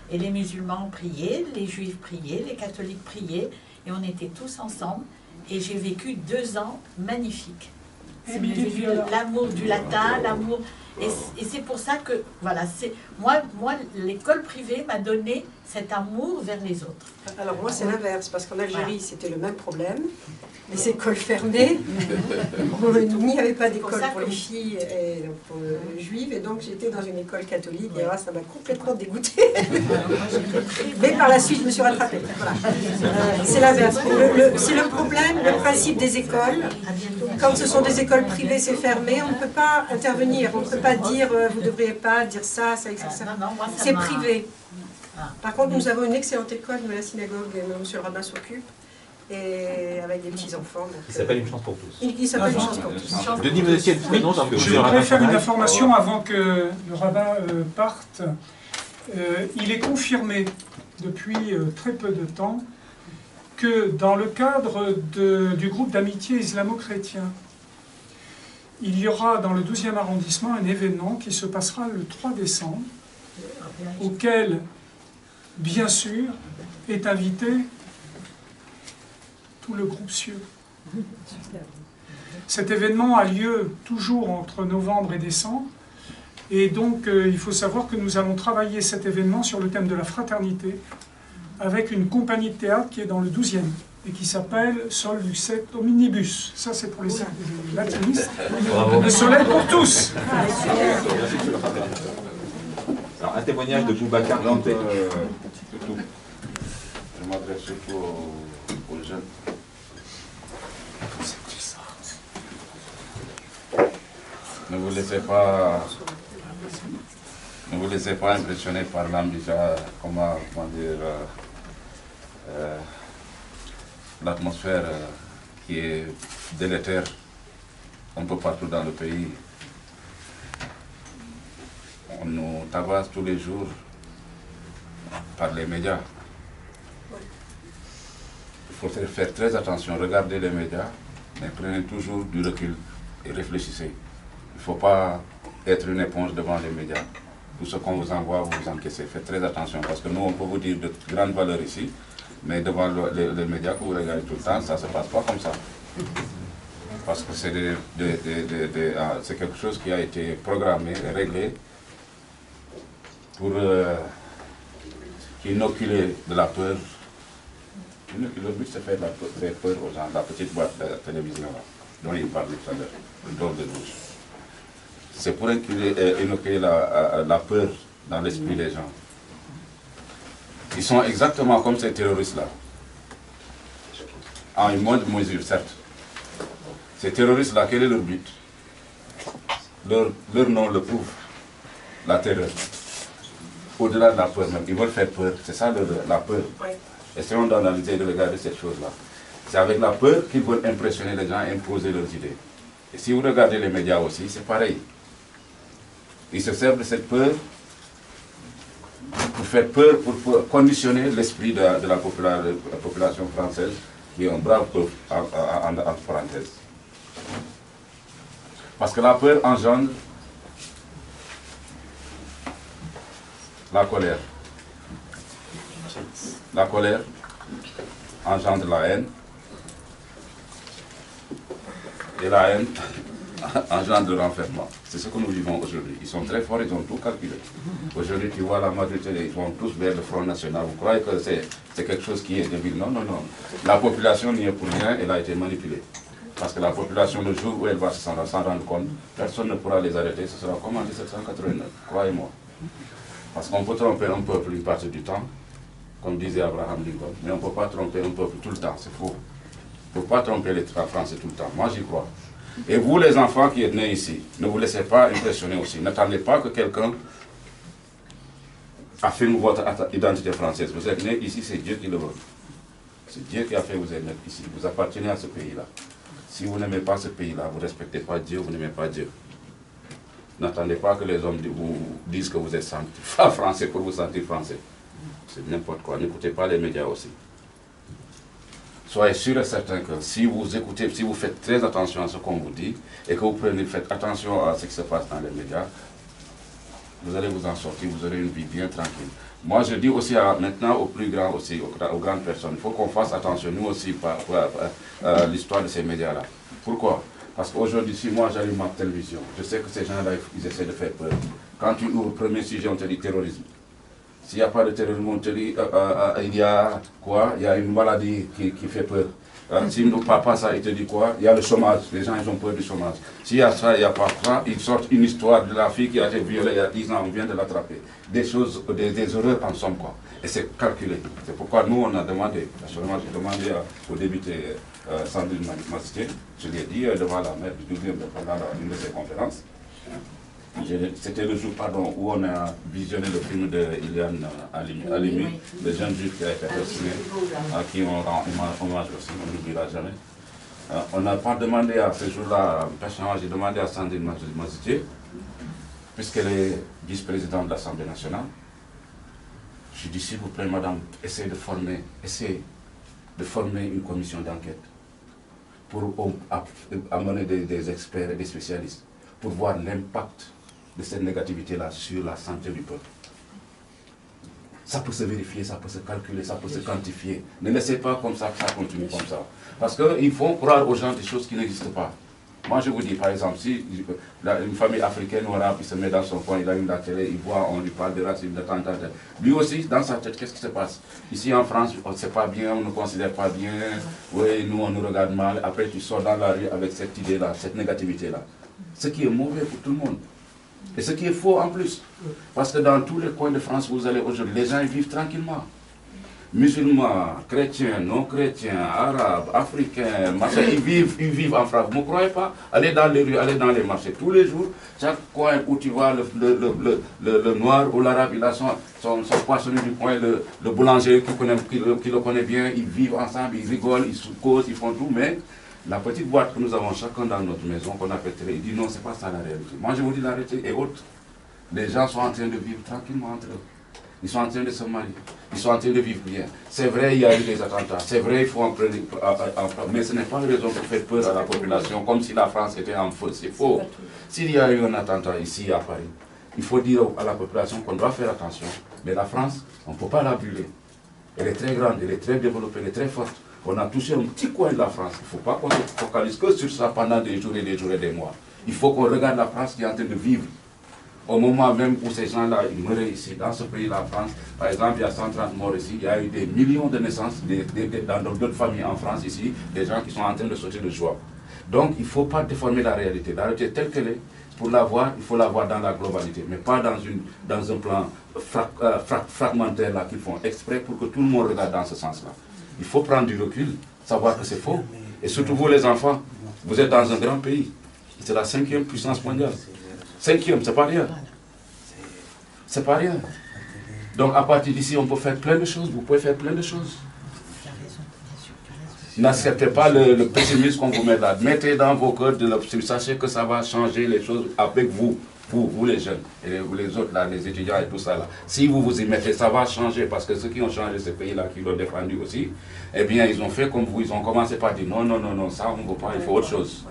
Et les musulmans priaient, les juifs priaient, les catholiques priaient, et on était tous ensemble. Et j'ai vécu 2 ans magnifiques. C'est l'amour du latin, l'amour... Et c'est pour ça que, voilà, moi l'école privée m'a donné cet amour vers les autres. Alors moi, c'est l'inverse, parce qu'en Algérie, c'était le même problème. Les écoles fermées, il n'y avait pas d'école pour les filles et pour juives, et donc j'étais dans une école catholique, et là, ça m'a complètement dégoûtée. Mais par la suite, je me suis rattrapée. Voilà. C'est l'inverse. C'est le problème, le principe des écoles. Quand ce sont des écoles privées, c'est fermé, on ne peut pas intervenir, on ne peut pas dire vous ne devriez pas dire ça, etc. C'est privé. Par contre, nous avons une excellente école de la synagogue, et M. le rabbin s'occupe, et avec des petits-enfants. Il s'appelle Une chance pour tous. Il s'appelle Une chance pour tous. Denis Menessier, prénom, je voudrais faire une information avant que le rabbin parte. Il est confirmé depuis très peu de temps que dans le cadre du groupe d'amitié islamo-chrétien, il y aura dans le 12e arrondissement un événement qui se passera le 3 décembre, auquel, bien sûr, est invité tout le groupe Cieux. Cet événement a lieu toujours entre novembre et décembre, et donc il faut savoir que nous allons travailler cet événement sur le thème de la fraternité, avec une compagnie de théâtre qui est dans le 12e. et qui s'appelle Sol Luxet Omnibus. Ça, c'est pour les latinistes. Bravo. Le soleil pour tous. Alors, un témoignage de Boubacar Kanté. Je m'adresse surtout aux jeunes. Ne vous laissez pas impressionner par l'ambition, comment dire, l'atmosphère qui est délétère un peu partout dans le pays. On nous tabasse tous les jours par les médias. Il faut faire très attention, regardez les médias, mais prenez toujours du recul et réfléchissez. Il ne faut pas être une éponge devant les médias. Tout ce qu'on vous envoie, vous vous encaissez. Faites très attention, parce que nous, on peut vous dire de grandes valeurs ici, mais devant les médias que vous regardez tout le temps, ça ne se passe pas comme ça. Parce que c'est quelque chose qui a été programmé, réglé, pour inoculer de la peur. Le but, c'est faire peur aux gens. La petite boîte de télévision là, dont il parlait tout à l'heure, le drôle de douche. C'est pour inoculer la peur dans l'esprit des gens. Ils sont exactement comme ces terroristes-là. En une moindre mesure, certes. Ces terroristes-là, quel est leur but? Leur nom le prouve. La terreur. Au-delà de la peur même. Ils veulent faire peur. C'est ça la peur. Essayons d'analyser et de regarder cette chose-là. C'est avec la peur qu'ils veulent impressionner les gens et imposer leurs idées. Et si vous regardez les médias aussi, c'est pareil. Ils se servent de cette peur pour faire peur, pour conditionner l'esprit de la population française, qui est un brave peuple, entre parenthèses. Parce que la peur engendre la colère. La colère engendre la haine. Et la haine engendre le renfermement. C'est ce que nous vivons aujourd'hui. Ils sont très forts, ils ont tout calculé. Aujourd'hui, tu vois la majorité, ils vont tous vers le Front National. Vous croyez que c'est quelque chose qui est débile? Non, non, non. La population n'y est pour rien, elle a été manipulée. Parce que la population, le jour où elle va s'en rendre compte, personne ne pourra les arrêter. Ce sera comme en 1789, croyez-moi. Parce qu'on peut tromper un peuple une partie du temps, comme disait Abraham Lincoln, mais on ne peut pas tromper un peuple tout le temps, c'est faux. On ne peut pas tromper les Français tout le temps, moi j'y crois. Et vous les enfants qui êtes nés ici, ne vous laissez pas impressionner aussi. N'attendez pas que quelqu'un affirme votre identité française. Vous êtes nés ici, c'est Dieu qui le veut. C'est Dieu qui a fait vous être nés ici. Vous appartenez à ce pays-là. Si vous n'aimez pas ce pays-là, vous ne respectez pas Dieu, vous n'aimez pas Dieu. N'attendez pas que les hommes vous disent que vous êtes français pour vous sentir français. C'est n'importe quoi. N'écoutez pas les médias aussi. Soyez sûr et certain que si vous écoutez, si vous faites très attention à ce qu'on vous dit, et que vous faites attention à ce qui se passe dans les médias, vous allez vous en sortir, vous aurez une vie bien tranquille. Moi, je dis aussi maintenant aux plus grands, aussi, aux grandes personnes, il faut qu'on fasse attention, nous aussi, à l'histoire de ces médias-là. Pourquoi? Parce qu'aujourd'hui, si moi j'allume ma télévision, je sais que ces gens-là, ils essaient de faire peur. Quand tu ouvres le premier sujet, on te dit terrorisme. S'il n'y a pas de terrorisme, on te dit, il y a quoi? Il y a une maladie qui fait peur. S'il ne parle pas ça, il te dit quoi? Il y a le chômage. Les gens, ils ont peur du chômage. S'il y a ça, il n'y a pas ça, ils sortent une histoire de la fille qui a été violée il y a 10 ans, on vient de l'attraper. Des choses, des horreurs en somme, quoi. Et c'est calculé. C'est pourquoi nous, on a demandé, personnellement, j'ai demandé au député Sandrine Mastier, je lui ai dit devant la maire du 12e pendant une de ses conférences, c'était le jour où on a visionné le film de Iliane Halimi, le jeune juif qui a été assassiné, à qui on rend hommage aussi, on n'oubliera jamais. On n'a pas demandé à ce jour-là, personnellement, j'ai demandé à Sandrine Mastier, puisqu'elle est vice-présidente de l'Assemblée nationale, je dis s'il vous plaît, madame, essayez de former une commission d'enquête pour amener des experts et des spécialistes pour voir l'impact de cette négativité-là sur la santé du peuple. Ça peut se vérifier, ça peut se calculer, ça peut se quantifier. Ne laissez pas comme ça que ça continue comme ça. Parce qu'ils font croire aux gens des choses qui n'existent pas. Moi, je vous dis, par exemple, si une famille africaine ou arabe, il se met dans son coin, il allume la télé, il voit, on lui parle de racisme, de tant. Lui aussi, dans sa tête, qu'est-ce qui se passe? Ici en France, on ne sait pas bien, on ne considère pas bien, oui, nous, on nous regarde mal. Après, tu sors dans la rue avec cette idée-là, cette négativité-là. Ce qui est mauvais pour tout le monde. Et ce qui est faux en plus. Parce que dans tous les coins de France, vous allez aujourd'hui, les gens ils vivent tranquillement. Musulmans, chrétiens, non-chrétiens, arabes, africains, machin, ils vivent en France. Vous ne croyez pas? Allez dans les rues, allez dans les marchés. Tous les jours, chaque coin où tu vois le noir ou l'arabe, il a son poissonnier du coin, le boulanger qui le connaît bien, ils vivent ensemble, ils rigolent, ils se causent, ils font tout, mais la petite boîte que nous avons chacun dans notre maison, qu'on appelle télé, il dit non, c'est pas ça la réalité. Moi je vous dis la réalité est haute. Les gens sont en train de vivre tranquillement entre eux. Ils sont en train de se marier. Ils sont en train de vivre bien. C'est vrai, il y a eu des attentats. C'est vrai, il faut en prendre. Mais ce n'est pas une raison pour faire peur à la population, comme si la France était en feu. C'est faux. S'il y a eu un attentat ici à Paris, il faut dire à la population qu'on doit faire attention. Mais la France, on ne peut pas la brûler. Elle est très grande, elle est très développée, elle est très forte. On a touché un petit coin de la France. Il ne faut pas qu'on se focalise que sur ça pendant des jours et des jours et des mois. Il faut qu'on regarde la France qui est en train de vivre. Au moment même où ces gens-là, ils meuraient ici, dans ce pays, la France, par exemple, il y a 130 morts ici, il y a eu des millions de naissances dans d'autres familles en France ici, des gens qui sont en train de sauter de joie. Donc, il ne faut pas déformer la réalité. La réalité telle qu'elle est, pour la voir, il faut la voir dans la globalité, mais pas dans un plan fragmentaire là qu'ils font exprès pour que tout le monde regarde dans ce sens-là. Il faut prendre du recul, savoir que c'est faux. Et surtout vous les enfants, vous êtes dans un grand pays. C'est la 5e puissance mondiale. 5e, c'est pas rien. C'est pas rien. Donc à partir d'ici, on peut faire plein de choses. Vous pouvez faire plein de choses. N'acceptez pas le pessimisme qu'on vous met là. Mettez dans vos cœurs de l'optimisme. Sachez que ça va changer les choses avec vous. Vous les jeunes, et vous les autres, là, les étudiants et tout ça. Là. Si vous vous y mettez, ça va changer. Parce que ceux qui ont changé ce pays-là, qui l'ont défendu aussi, eh bien, ils ont fait comme vous. Ils ont commencé par dire non, non, non, non, ça, on ne veut pas, il faut autre chose.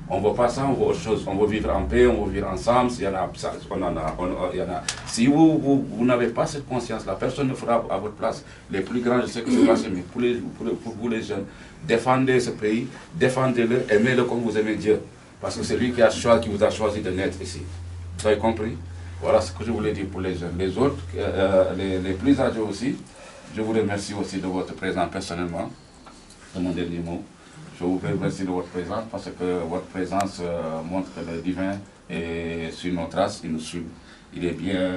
On ne veut pas ça, on veut autre chose. On veut vivre en paix, on veut vivre ensemble. S'il y en a, il y en a. Si vous n'avez pas cette conscience-là, personne ne fera à votre place. Les plus grands, je sais que c'est passé, mais pour vous les jeunes, défendez ce pays, défendez-le, aimez-le comme vous aimez Dieu. Parce que c'est lui qui vous a choisi de naître ici. Vous avez compris? Voilà ce que je voulais dire pour les jeunes. Les autres, les plus âgés aussi, je vous remercie aussi de votre présence personnellement. C'est mon dernier mot. Je vous remercie de votre présence parce que votre présence montre que le divin est sur nos traces, il nous suit. Il est bien,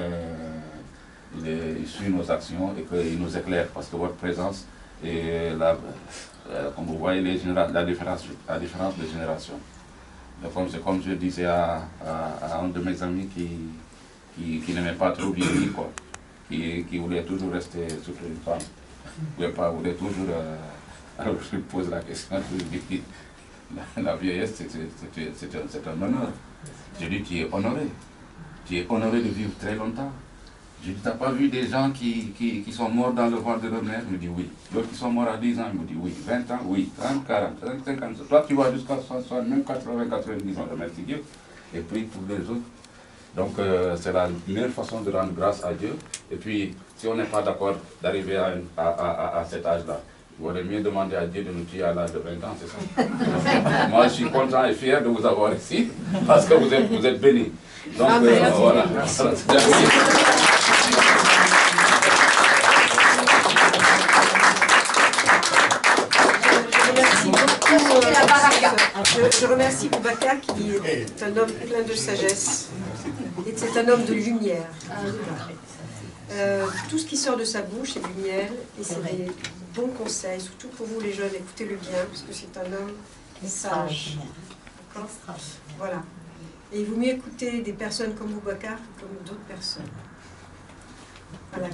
il suit nos actions et qu'il nous éclaire parce que votre présence est là, comme vous voyez, la différence de génération. C'est comme je disais à un de mes amis qui n'aimait pas trop vieillir, quoi, qui voulait toujours rester sur une femme. Il voulait toujours... alors je lui pose la question, je lui dis, la vieillesse c'est un honneur. Je lui dis, tu es honoré. Tu es honoré de vivre très longtemps. Je lui dis, tu n'as pas vu des gens qui sont morts dans le ventre de leur mère? Il me dit oui. D'autres qui sont morts à 10 ans, il me dit oui. 20 ans, oui. 30, 40, 50. Toi, tu vas jusqu'à 60, même 80, 90 ans. Remercie Dieu. Et prie pour les autres. Donc, c'est la meilleure façon de rendre grâce à Dieu. Et puis, si on n'est pas d'accord d'arriver à cet âge-là, il vaudrait mieux demander à Dieu de nous tuer à l'âge de 20 ans, c'est ça? Moi, je suis content et fier de vous avoir ici, parce que vous êtes bénis. Donc, voilà. Je remercie Boubacar qui est un homme plein de sagesse et c'est un homme de lumière. Tout ce qui sort de sa bouche c'est du miel et c'est des bons conseils, surtout pour vous les jeunes, écoutez-le bien parce que c'est un homme sage. Voilà. Et il vaut mieux écouter des personnes comme Boubacar que comme d'autres personnes. Voilà.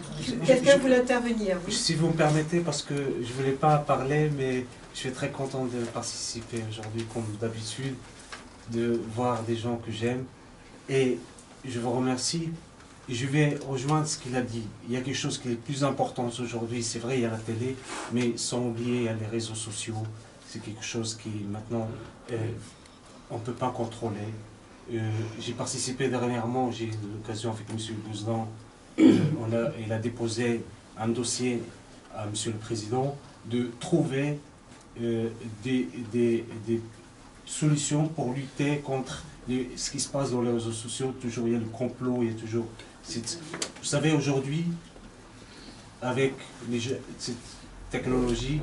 Quelqu'un voulait intervenir? Oui. Si vous me permettez, parce que je ne voulais pas parler, mais je suis très content de participer aujourd'hui, comme d'habitude, de voir des gens que j'aime. Et je vous remercie. Je vais rejoindre ce qu'il a dit. Il y a quelque chose qui est plus important aujourd'hui. C'est vrai, il y a la télé, mais sans oublier, il y a les réseaux sociaux. C'est quelque chose qui, maintenant, on ne peut pas contrôler. J'ai participé dernièrement, j'ai eu l'occasion avec M. le Président, il a déposé un dossier à M. le Président de trouver des solution pour lutter contre ce qui se passe dans les réseaux sociaux. Toujours, il y a le complot, il y a toujours... Vous savez, aujourd'hui, avec cette technologie,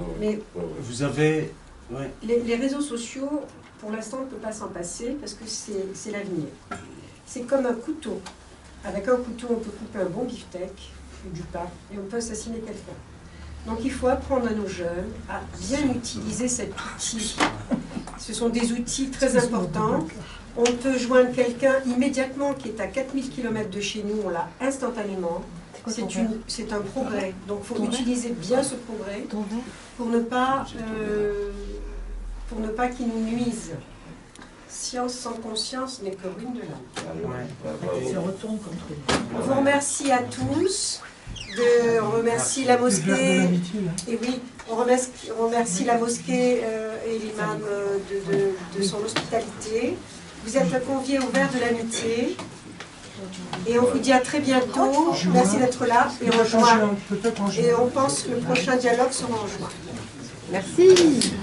vous avez... Ouais. Les réseaux sociaux, pour l'instant, on ne peut pas s'en passer parce que c'est l'avenir. C'est comme un couteau. Avec un couteau, on peut couper un bon beefsteak ou du pain et on peut assassiner quelqu'un. Donc il faut apprendre à nos jeunes à bien utiliser cet outil. Ce sont des outils très importants. On peut joindre quelqu'un immédiatement qui est à 4000 km de chez nous, on l'a instantanément. C'est un progrès. Donc il faut utiliser bien ce progrès pour ne pas qu'il nous nuise. Science sans conscience n'est que ruine de l'âme. Ça retourne contre nous. On vous remercie à tous. On remercie la mosquée. Et oui, on remercie la mosquée et l'imam de son hospitalité. Vous êtes conviés au verre de l'amitié. Et on vous dit à très bientôt. Merci d'être là. Et on pense que le prochain dialogue sera en juin. Merci.